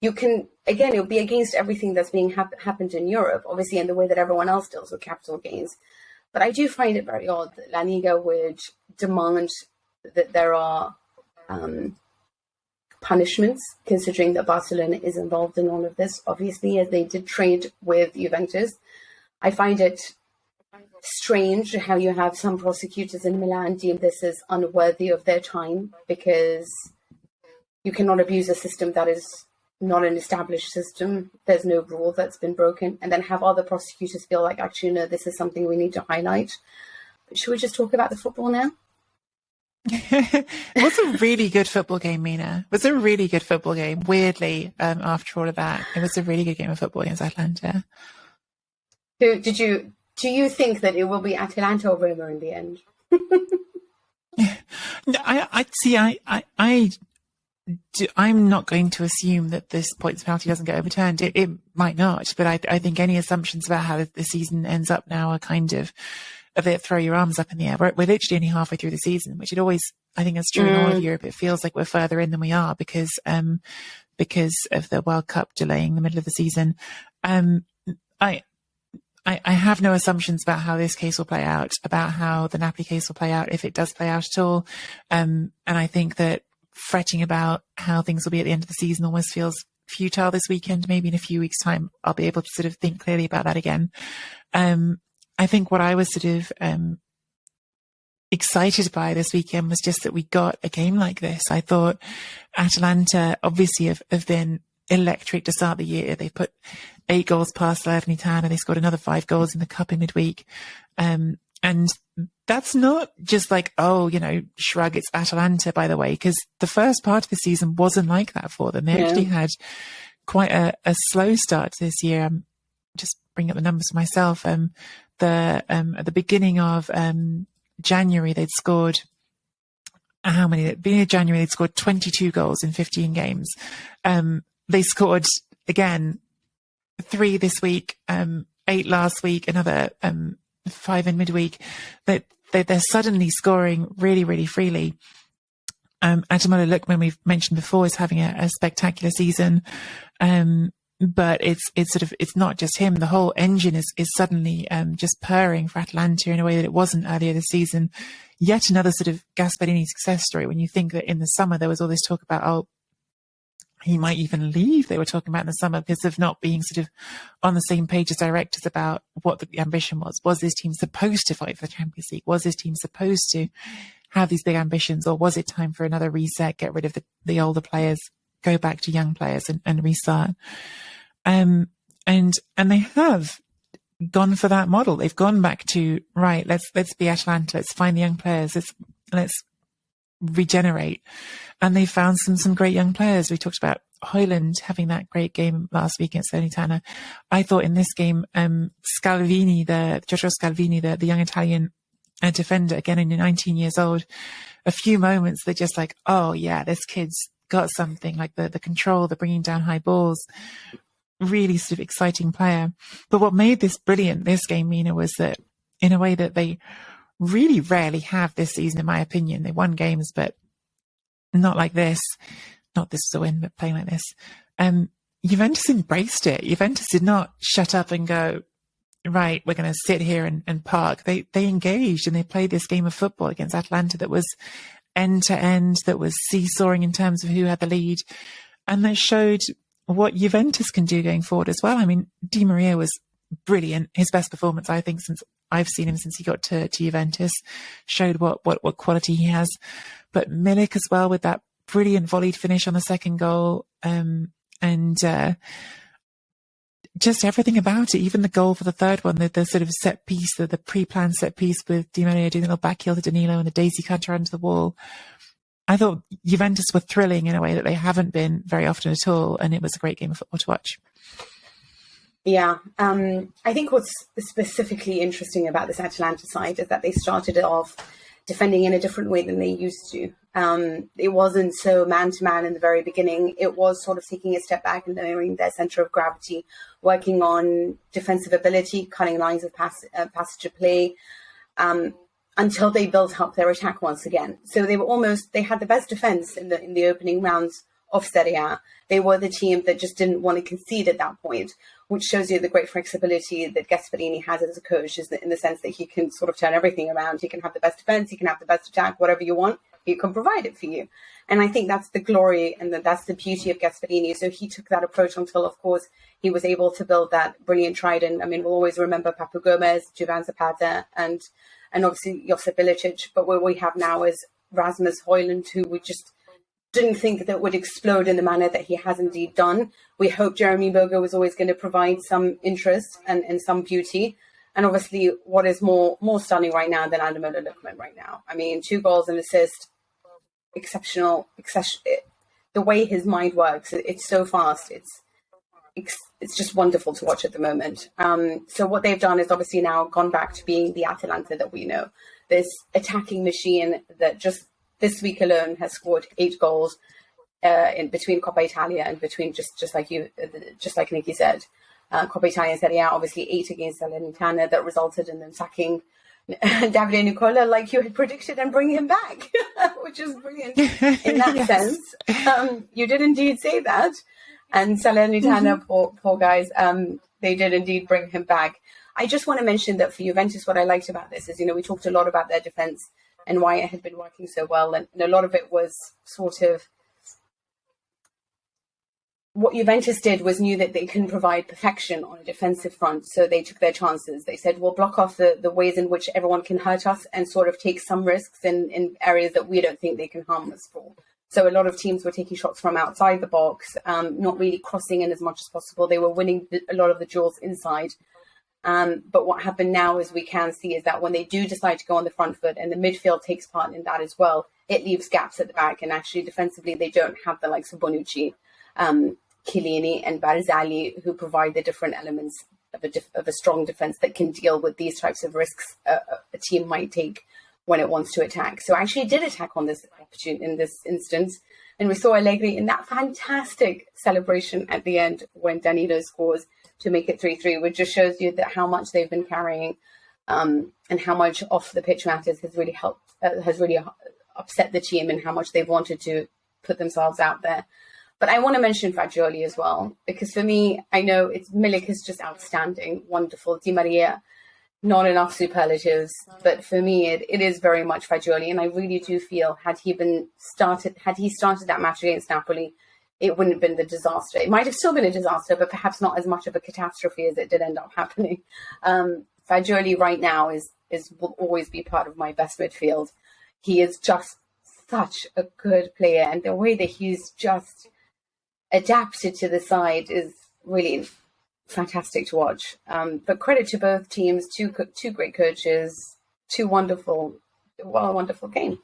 You can, again, it'll be against everything that's being happened in Europe, obviously, in the way that everyone else deals with capital gains. But I do find it very odd that La Liga would demand that there are punishments, considering that Barcelona is involved in all of this, obviously, as they did trade with Juventus. I find it strange how you have some prosecutors in Milan deem this as unworthy of their time, because you cannot abuse a system that is not an established system. There's no rule that's been broken, and then have other prosecutors feel like, actually, no, this is something we need to highlight. But should we just talk about the football now? It was a really good football game, Mina. It was a really good football game. Weirdly, after all of that, it was a really good game of football against Atalanta. Do you think that it will be Atalanta or Roma in the end? No, I'm not going to assume that this points penalty doesn't get overturned. It might not, but I think any assumptions about how the season ends up now are kind of a bit throw your arms up in the air. We're literally only halfway through the season, which it always, I think it's true in all of Europe. It feels like we're further in than we are because of the World Cup delaying the middle of the season. I have no assumptions about how this case will play out, about how the Napoli case will play out, if it does play out at all. And I think that fretting about how things will be at the end of the season almost feels futile this weekend. Maybe in a few weeks' time, I'll be able to sort of think clearly about that again. I think what I was sort of excited by this weekend was just that we got a game like this. I thought Atalanta obviously have been electric to start the year. They put 8 goals past Salernitana. They scored another 5 goals in the cup in midweek. And that's not just like, oh, shrug, it's Atalanta, by the way, because the first part of the season wasn't like that for them. They actually had quite a slow start to this year. Just bring up the numbers for myself. At the beginning of January, they'd scored how many? At the beginning of January, they'd scored 22 goals in 15 games. They scored again 3 this week, 8 last week, another 5 in midweek. They're suddenly scoring really, really freely. Ademola Lookman, we've mentioned before, is having a spectacular season. But it's not just him. The whole engine is suddenly just purring for Atalanta in a way that it wasn't earlier this season. Yet another sort of Gasperini success story, when you think that in the summer there was all this talk about, oh, he might even leave. They were talking about in the summer because of not being sort of on the same page as directors about what the ambition was. Was this team supposed to fight for the Champions League? Was this team supposed to have these big ambitions, or was it time for another reset, get rid of the older players, go back to young players and restart? And they have gone for that model. They've gone back to, right, let's be Atalanta, let's find the young players, let's regenerate. And they found some great young players. We talked about Højlund having that great game last week against Salernitana. I thought in this game, Giorgio Scalvini, the young Italian defender, again, in 19 years old, a few moments they're just like, oh yeah, this kid's got something, like the control, the bringing down high balls, really sort of exciting player. But what made this brilliant, this game, Mina, was that in a way that they really rarely have this season, in my opinion. They won games, but not like this. Not this was a win, but playing like this. Juventus embraced it. Juventus did not shut up and go, right, we're going to sit here and park. They engaged and they played this game of football against Atalanta that was end to end, that was seesawing in terms of who had the lead, and that showed what Juventus can do going forward as well. I mean, Di Maria was brilliant. His best performance, I think, since I've seen him since he got to Juventus, showed what quality he has. But Milik as well, with that brilliant volleyed finish on the second goal, and just everything about it. Even the goal for the third one, the sort of set piece, the pre-planned set piece with Di Maria doing the little back heel to Danilo and the daisy cutter onto the wall. I thought Juventus were thrilling in a way that they haven't been very often at all, and it was a great game of football to watch. Yeah, I think what's specifically interesting about this Atalanta side is that they started off defending in a different way than they used to. It wasn't so man-to-man in the very beginning. It was sort of taking a step back and lowering their center of gravity, working on defensive ability, cutting lines of passage of play, until they built up their attack once again. So they had the best defense in the opening rounds of Serie A. They were the team that just didn't want to concede at that point, which shows you the great flexibility that Gasperini has as a coach, is in the sense that he can sort of turn everything around. He can have the best defense, he can have the best attack, whatever you want, he can provide it for you. And I think that's the glory and that's the beauty of Gasperini. So he took that approach until, of course, he was able to build that brilliant trident. I mean, we'll always remember Papu Gomez, Jovan Zapata, and obviously Josip Ilicic. But what we have now is Rasmus Højlund, who we just didn't think that would explode in the manner that he has indeed done. We hope Jeremy Boga was always going to provide some interest and some beauty. And obviously, what is more stunning right now than Ademola Lookman right now? I mean, 2 goals and assist, exceptional. The way his mind works, it's so fast. It's just wonderful to watch at the moment. So what they've done is obviously now gone back to being the Atalanta that we know. This attacking machine that just this week alone has scored 8 goals in between Coppa Italia and between just like Nicky said, Coppa Italia and Serie A, obviously 8 against Salernitana that resulted in them sacking Davide Nicola, like you had predicted, and bring him back, which is brilliant in that sense. You did indeed say that, and Salernitana, poor guys, they did indeed bring him back. I just want to mention that for Juventus, what I liked about this is, we talked a lot about their defense and why it had been working so well. And a lot of it was sort of what Juventus did was knew that they couldn't provide perfection on a defensive front. So they took their chances. They said, we'll block off the ways in which everyone can hurt us and sort of take some risks in areas that we don't think they can harm us for. So a lot of teams were taking shots from outside the box, not really crossing in as much as possible. They were winning a lot of the duels inside. But what happened now, as we can see, is that when they do decide to go on the front foot and the midfield takes part in that as well, it leaves gaps at the back. And actually defensively, they don't have the likes of Bonucci, Chiellini and Barzagli, who provide the different elements of a strong defense that can deal with these types of risks a team might take when it wants to attack. So I actually did attack on this opportunity in this instance. And we saw Allegri in that fantastic celebration at the end when Danilo scores to make it 3-3, which just shows you that how much they've been carrying and how much off the pitch matters has really helped, has really upset the team and how much they've wanted to put themselves out there. But I want to mention Fagioli as well, because for me, I know Milik is just outstanding, wonderful. Di Maria, not enough superlatives, but for me, it is very much Fagioli. And I really do feel had he started that match against Napoli, it wouldn't have been the disaster. It might have still been a disaster, but perhaps not as much of a catastrophe as it did end up happening. Fagioli right now will always be part of my best midfield. He is just such a good player, and the way that he's just adapted to the side is really fantastic to watch. But credit to both teams, two great coaches, a wonderful game.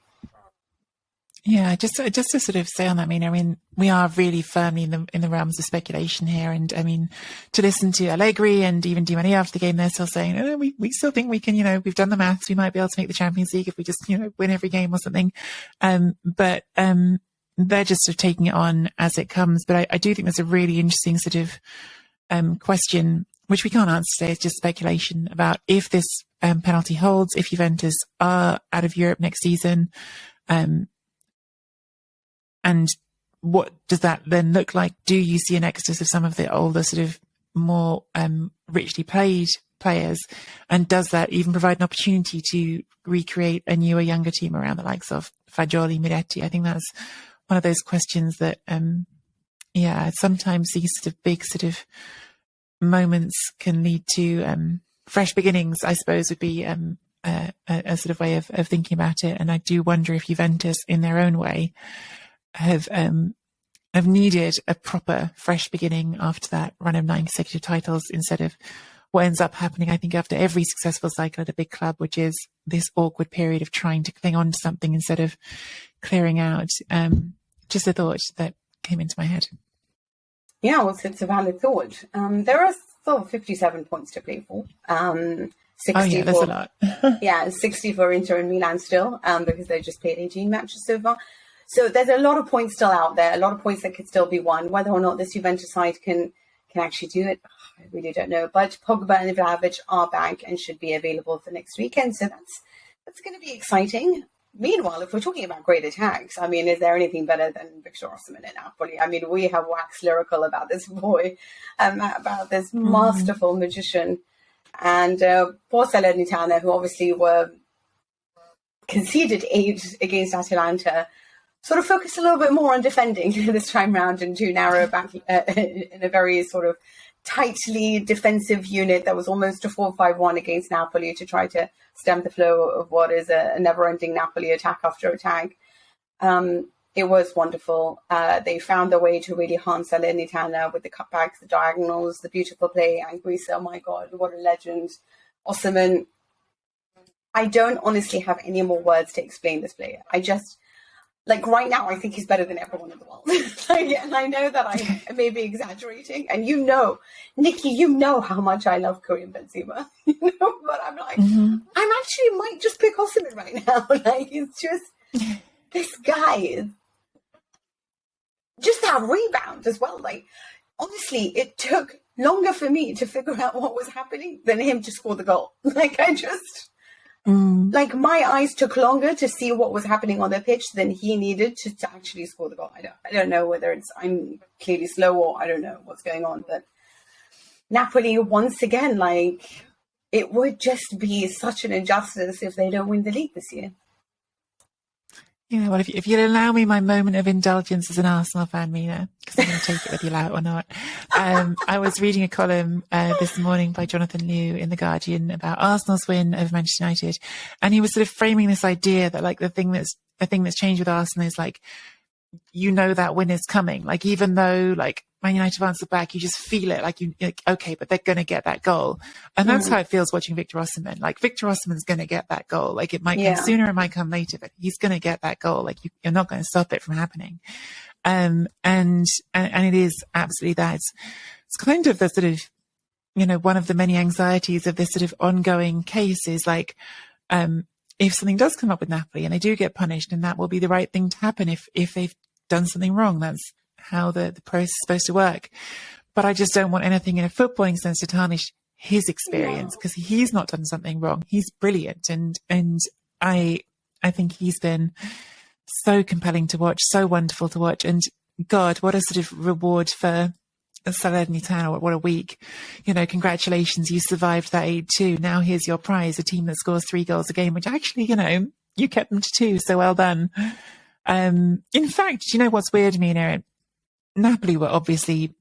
Yeah, just to sort of say on that, Mina, I mean, we are really firmly in the realms of speculation here. And I mean, to listen to Allegri and even Di Maria after the game, they're still saying, oh, we still think we can, we've done the maths. We might be able to make the Champions League if we just, win every game or something. But they're just sort of taking it on as it comes. But I do think there's a really interesting sort of question, which we can't answer today. It's just speculation about if this penalty holds, if Juventus are out of Europe next season, and what does that then look like? Do you see an exodus of some of the older, sort of more richly played players? And does that even provide an opportunity to recreate a newer, younger team around the likes of Fagioli, Miretti? I think that's one of those questions that, sometimes these sort of big sort of moments can lead to fresh beginnings, I suppose, would be a sort of way of thinking about it. And I do wonder if Juventus, in their own way, have needed a proper fresh beginning after that run of 9 consecutive titles, instead of what ends up happening, I think, after every successful cycle at a big club, which is this awkward period of trying to cling on to something instead of clearing out. Just a thought that came into my head. Yeah, well, it's a valid thought. There are still 57 points to play for. 60 there's a lot. 60 for Inter and Milan still, because they just played 18 matches so far. So there's a lot of points still out there, a lot of points that could still be won. Whether or not this Juventus side can actually do it, I really don't know. But Pogba and Vlahovic are back and should be available for next weekend. So that's going to be exciting. Meanwhile, if we're talking about great attacks, I mean, is there anything better than Victor Osimhen at Napoli? I mean, we have waxed lyrical about this boy, about this masterful magician. And poor Salernitana, who obviously were conceded 8 against Atalanta, sort of focused a little bit more on defending this time round and to narrow back in a very sort of tightly defensive unit that was almost a 4-5-1 against Napoli to try to stem the flow of what is a never-ending Napoli attack after attack. It was wonderful. They found their way to really harm Salernitana with the cutbacks, the diagonals, the beautiful play. Anguissa, oh my God, what a legend. Osimhen, I don't honestly have any more words to explain this player. Right now, I think he's better than everyone in the world. And I know that I may be exaggerating. And Nicky, how much I love Karim Benzema. But I'm like, I actually might just pick Osimhen right now. He's just, this guy is just that rebound as well. Honestly, it took longer for me to figure out what was happening than him to score the goal. My eyes took longer to see what was happening on the pitch than he needed to actually score the goal. I don't know whether I'm clearly slow or I don't know what's going on. But Napoli, once again, it would just be such an injustice if they don't win the league this year. Yeah, well, if you'll allow me my moment of indulgence as an Arsenal fan, Mina, because I'm going to take it whether you allow it or not. I was reading a column this morning by Jonathan Liu in The Guardian about Arsenal's win over Manchester United. And he was sort of framing this idea that the thing that's changed with Arsenal is you know that win is coming. Like, even though like Man United answer back, you just feel it. Like, okay, but they're going to get that goal. And that's how it feels watching Victor Osimhen. Like, Victor Osimhen's going to get that goal. Like, it might come sooner, it might come later, but he's going to get that goal. Like, you're not going to stop it from happening. And it is absolutely that. It's kind of the sort of, you know, one of the many anxieties of this sort of ongoing case is like, if something does come up with Napoli and they do get punished, and that will be the right thing to happen if they've done something wrong. That's how the process is supposed to work. But I just don't want anything in a footballing sense to tarnish his experience, because he's not done something wrong. He's brilliant. And I think he's been so compelling to watch, so wonderful to watch. And God, what a sort of reward for Salernitana. What a week. You know, congratulations. You survived that 8-2. Now here's your prize, a team that scores 3 goals a game, which actually, you know, you kept them to 2. So well done. In fact, you know what's weird, Mina? Napoli were obviously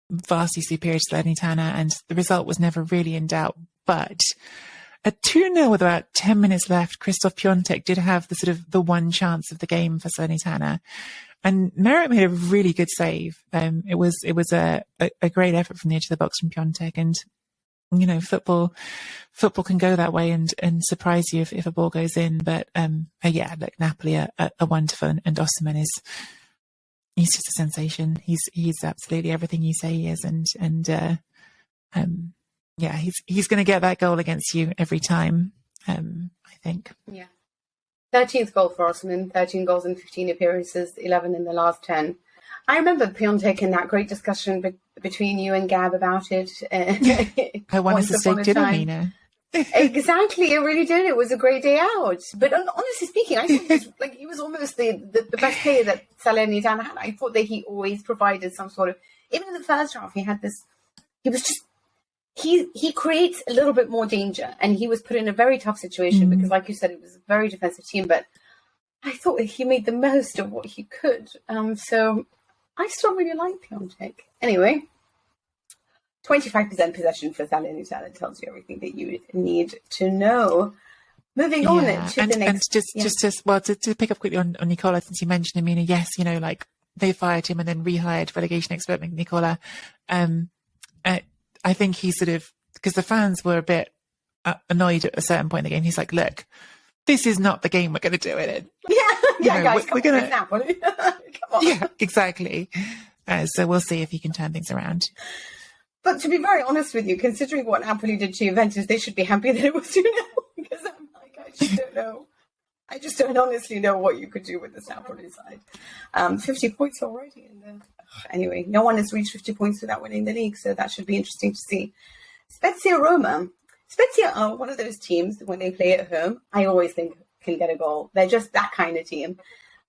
vastly superior to Salernitana, and the result was never really in doubt. But at 2-0 with about 10 minutes left, Christoph Piontek did have the sort of the one chance of the game for Salernitana. And Merritt made a really good save. It was a great effort from the edge of the box from Piontek. And, you know, football can go that way and surprise you if a ball goes in. But, yeah, look, Napoli are wonderful, and Osimhen he's just a sensation. He's absolutely everything you say he is. And yeah, he's going to get that goal against you every time, I think. Yeah. 13th goal for Osimhen, 13 goals in 15 appearances, 11 in the last 10. I remember Piontek in that great discussion between you and Gab about it. I wanted to steak dinner, Mina. Exactly, it really did. It was a great day out. But honestly speaking, I thought he was almost the best player that Salernitana had. I thought that he always provided some sort of, even in the first half, he creates a little bit more danger, and he was put in a very tough situation because, like you said, it was a very defensive team, but I thought he made the most of what he could. So I still really like Piontek. Anyway, 25% possession for Salernitana tells you everything that you need to know. Moving on to the next. And to pick up quickly on Nicola, since you mentioned him, Mina, yes, you know, like they fired him and then rehired relegation expert Nicola. I think he sort of, because the fans were a bit annoyed at a certain point in the game. He's like, look, this is not the game we're going to do it in. Yeah, guys, we're going to. Come on. Yeah, exactly. So we'll see if he can turn things around. But to be very honest with you, considering what Napoli did to Juventus, they should be happy that it was 2-0, because I'm like, I just don't know. I just don't honestly know what you could do with this Napoli side. 50 points already in there. Anyway, no one has reached 50 points without winning the league, so that should be interesting to see. Spezia Roma. Spezia are one of those teams, when they play at home, I always think can get a goal. They're just that kind of team.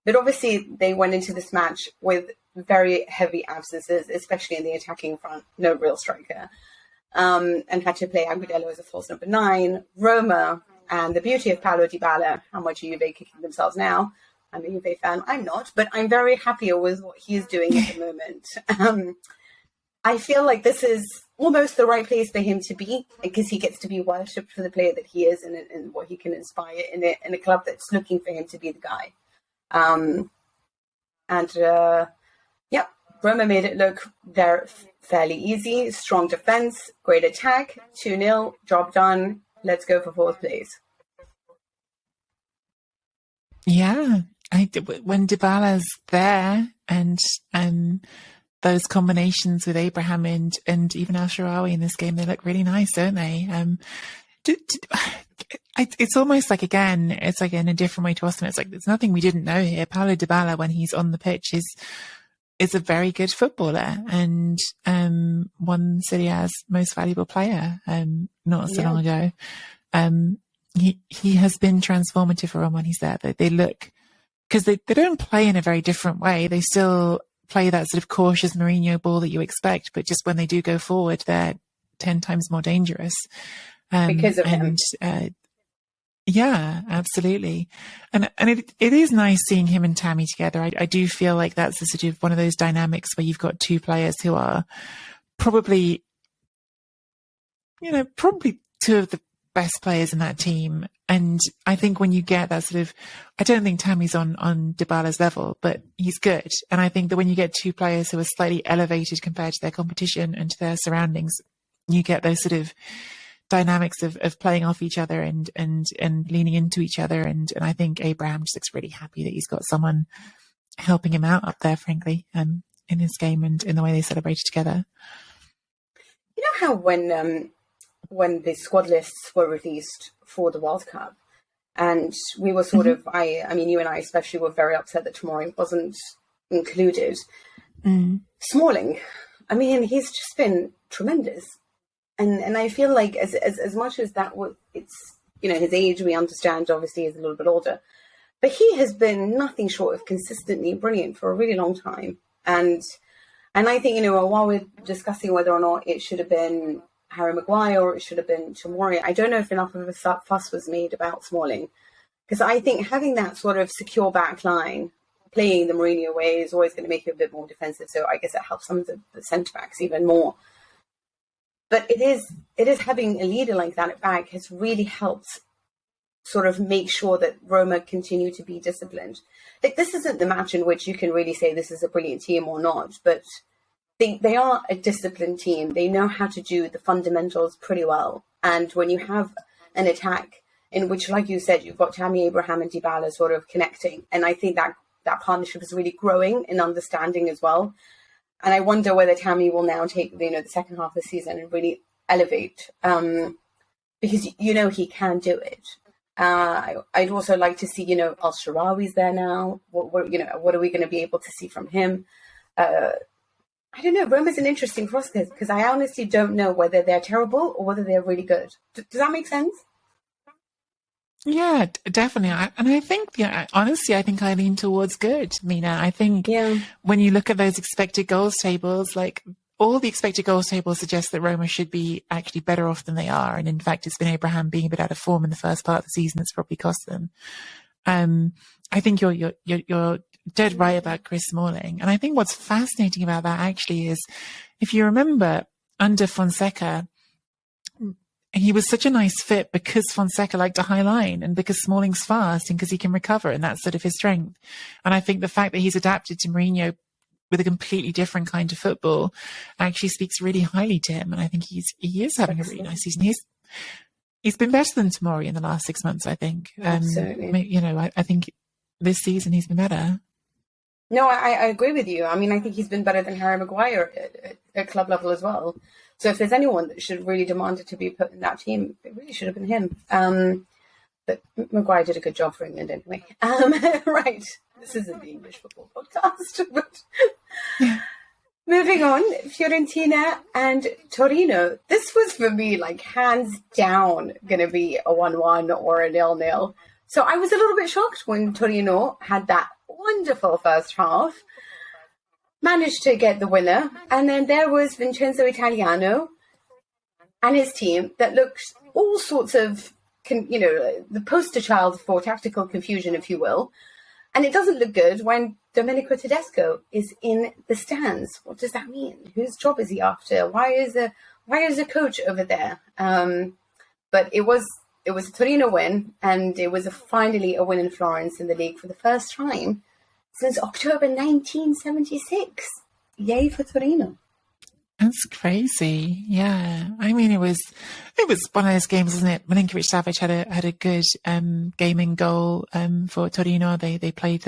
But obviously, they went into this match with very heavy absences, especially in the attacking front. No real striker. And had to play Agudelo as a false number 9. Roma, and the beauty of Paulo Dybala, how much are Juve kicking themselves now? I'm a Juve fan. I'm not, but I'm very happy with what he is doing at the moment. I feel like this is almost the right place for him to be, because he gets to be worshipped for the player that he is and what he can inspire in a club that's looking for him to be the guy. Roma made it look fairly easy. Strong defense, great attack, 2-0, job done. Let's go for 4th place. Yeah, when Dybala's there, and those combinations with Abraham and even Shaarawy in this game, they look really nice, don't they? It's almost like, again, it's like in a different way to Osimhen. It's like there's nothing we didn't know here. Paulo Dybala, when he's on the pitch, is a very good footballer, and won Serie A's most valuable player not so long ago. He has been transformative for Roma when he's there. They look, because they don't play in a very different way. They still play that sort of cautious Mourinho ball that you expect, but just when they do go forward, they're 10 times more dangerous. Because of him. Yeah, absolutely. And it is nice seeing him and Tammy together. I do feel like that's a sort of one of those dynamics where you've got two players who are probably two of the best players in that team. And I think when you get that sort of, I don't think Tammy's on Dybala's level, but he's good. And I think that when you get two players who are slightly elevated compared to their competition and to their surroundings, you get those sort of dynamics of playing off each other and leaning into each other. And I think Abraham just looks really happy that he's got someone helping him out up there, frankly, in his game and in the way they celebrated together. You know how when the squad lists were released for the World Cup, and we were sort of, I mean, you and I especially were very upset that Tomori wasn't included. Smalling, I mean, he's just been tremendous. And I feel like as much as that was, it's, you know, his age, we understand, obviously, is a little bit older. But he has been nothing short of consistently brilliant for a really long time. And I think, you know, while we're discussing whether or not it should have been Harry Maguire or it should have been Tomori, I don't know if enough of a fuss was made about Smalling. Because I think having that sort of secure back line, playing the Mourinho way, is always going to make you a bit more defensive. So I guess it helps some of the centre-backs even more. But it is having a leader like that at back has really helped sort of make sure that Roma continue to be disciplined. Like, this isn't the match in which you can really say this is a brilliant team or not, but they are a disciplined team. They know how to do the fundamentals pretty well. And when you have an attack in which, like you said, you've got Tammy, Abraham and Dybala sort of connecting, and I think that partnership is really growing in understanding as well. And I wonder whether Tammy will now take, you know, the second half of the season and really elevate, because, you know, he can do it. I'd also like to see, you know, Shaarawy's there now. What are we going to be able to see from him? I don't know. Roma's an interesting process because I honestly don't know whether they're terrible or whether they're really good. Does that make sense? Yeah, definitely. I think, honestly, I think I lean towards good, Mina. I think when you look at those expected goals tables, like all the expected goals tables suggest that Roma should be actually better off than they are. And in fact, it's been Abraham being a bit out of form in the first part of the season that's probably cost them. I think you're dead right about Chris Smalling. And I think what's fascinating about that actually is, if you remember, under Fonseca, he was such a nice fit because Fonseca liked a high line and because Smalling's fast and because he can recover, and that's sort of his strength. And I think the fact that he's adapted to Mourinho with a completely different kind of football actually speaks really highly to him. And I think he is having a really nice season. He's been better than Tomori in the last 6 months, I think. Absolutely. You know, I think this season he's been better. No, I agree with you. I mean, I think he's been better than Harry Maguire at club level as well. So if there's anyone that should really demand it to be put in that team, it really should have been him. But Maguire did a good job for England anyway. Right. This isn't the English football podcast. But moving on, Fiorentina and Torino. This was for me, like, hands down going to be a 1-1 or a 0-0. So I was a little bit shocked when Torino had that wonderful first half, managed to get the winner, and then there was Vincenzo Italiano and his team that looked all sorts of, the poster child for tactical confusion, if you will. And it doesn't look good when Domenico Tedesco is in the stands. What does that mean? Whose job is he after? Why is a coach over there? But it was a Torino win, and it was finally a win in Florence in the league for the first time since October 1976. Yay for Torino. That's crazy. Yeah. I mean, it was one of those games, wasn't it? Milinkovic-Savic had a good gaming goal for Torino. They played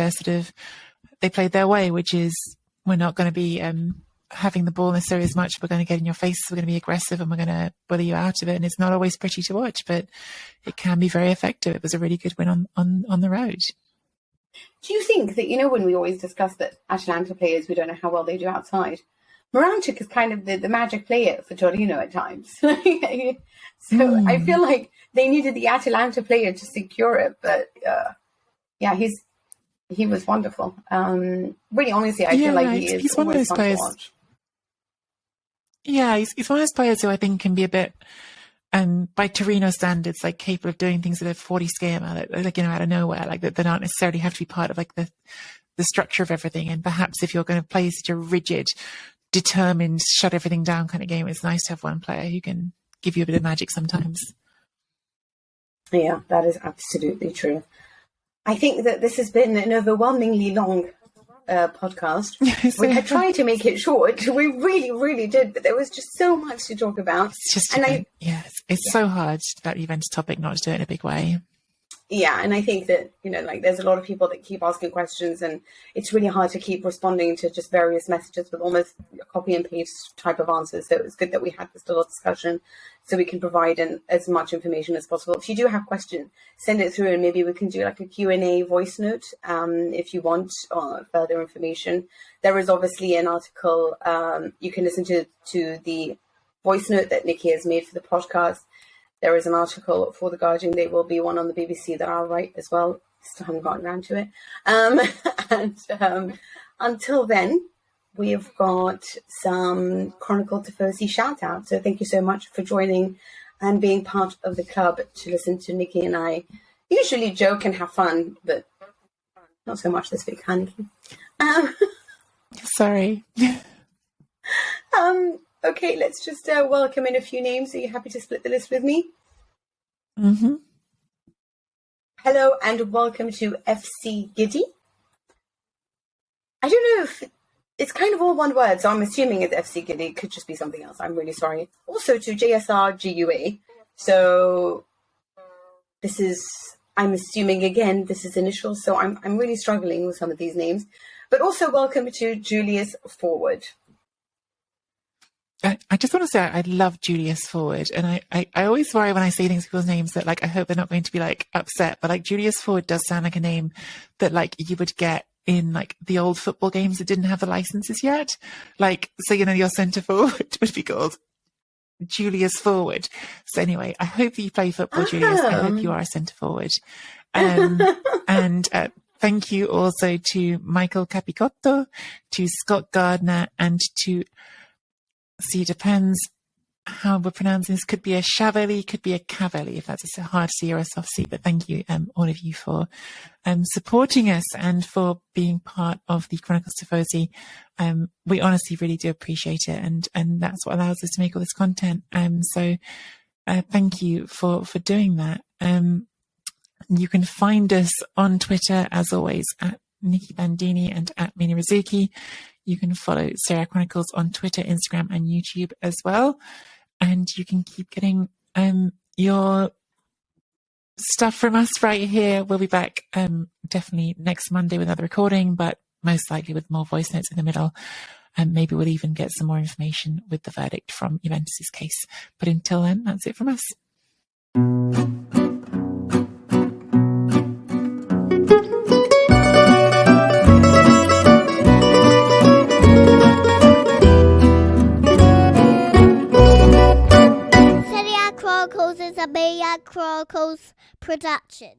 their way, which is, we're not going to be having the ball necessarily as much. We're going to get in your face. We're going to be aggressive and we're going to bully you out of it. And it's not always pretty to watch, but it can be very effective. It was a really good win on the road. Do you think that, when we always discuss that Atalanta players, we don't know how well they do outside? Moranchuk is kind of the magic player for Torino at times. So I feel like they needed the Atalanta player to secure it. But he was wonderful. Really, honestly, I feel like he's one of those players. Yeah, he's one of those players who I think can be a bit, by Torino standards, like capable of doing things that are 40 schema, like out of nowhere, like that don't necessarily have to be part of like the structure of everything. And perhaps if you're going to play such a rigid, determined, shut everything down kind of game, it's nice to have one player who can give you a bit of magic sometimes. Yeah, that is absolutely true. I think that this has been an overwhelmingly long podcast. We had tried to make it short. We really, really did, but there was just so much to talk about. It's just, it's so hard, that Juventus topic, not to do it in a big way. Yeah, and I think that, there's a lot of people that keep asking questions, and it's really hard to keep responding to just various messages with almost a copy and paste type of answers. So it's good that we had this little discussion so we can provide as much information as possible. If you do have questions, send it through, and maybe we can do like a Q&A voice note if you want further information. There is obviously an article. You can listen to the voice note that Nicky has made for the podcast. There is an article for The Guardian. There will be one on the BBC that I'll write as well. Still haven't gotten around to it. And until then, we have got some Chronicle Tifosi shout out. So thank you so much for joining and being part of the club to listen to Nicky and I usually joke and have fun, but not so much this week, huh, Nicky? Sorry. Okay, let's just welcome in a few names. Are you happy to split the list with me? Mm-hmm. Hello and welcome to FC Giddy. I don't know if it's kind of all one word, so I'm assuming it's FC Giddy. It could just be something else. I'm really sorry. Also to JSR GUA. So this is, I'm assuming again, this is initials. So I'm really struggling with some of these names. But also welcome to Julius Forward. I just want to say I love Julius Forward, and I always worry when I say things people's names that I hope they're not going to be upset, but Julius Forward does sound like a name that you would get in the old football games that didn't have the licenses yet. So your centre forward would be called Julius Forward. So anyway, I hope that you play football, Julius. I hope you are a centre forward. And thank you also to Michael Capicotto, to Scott Gardner, and to, see, it depends how we're pronouncing this. Could be a Shaarawy, could be a Cavalli, if that's a hard C or a soft C. But thank you, all of you, for supporting us and for being part of the Chronicles Tifosi. We honestly really do appreciate it, and that's what allows us to make all this content. So thank you for doing that. You can find us on Twitter, as always, at Nicky Bandini and at Mina Rzouki. You can follow Serie A Chronicles on Twitter, Instagram, and YouTube as well. And you can keep getting your stuff from us right here. We'll be back definitely next Monday with another recording, but most likely with more voice notes in the middle. And maybe we'll even get some more information with the verdict from Juventus's case. But until then, that's it from us. Serie A Chronicles is a Serie A Chronicles production.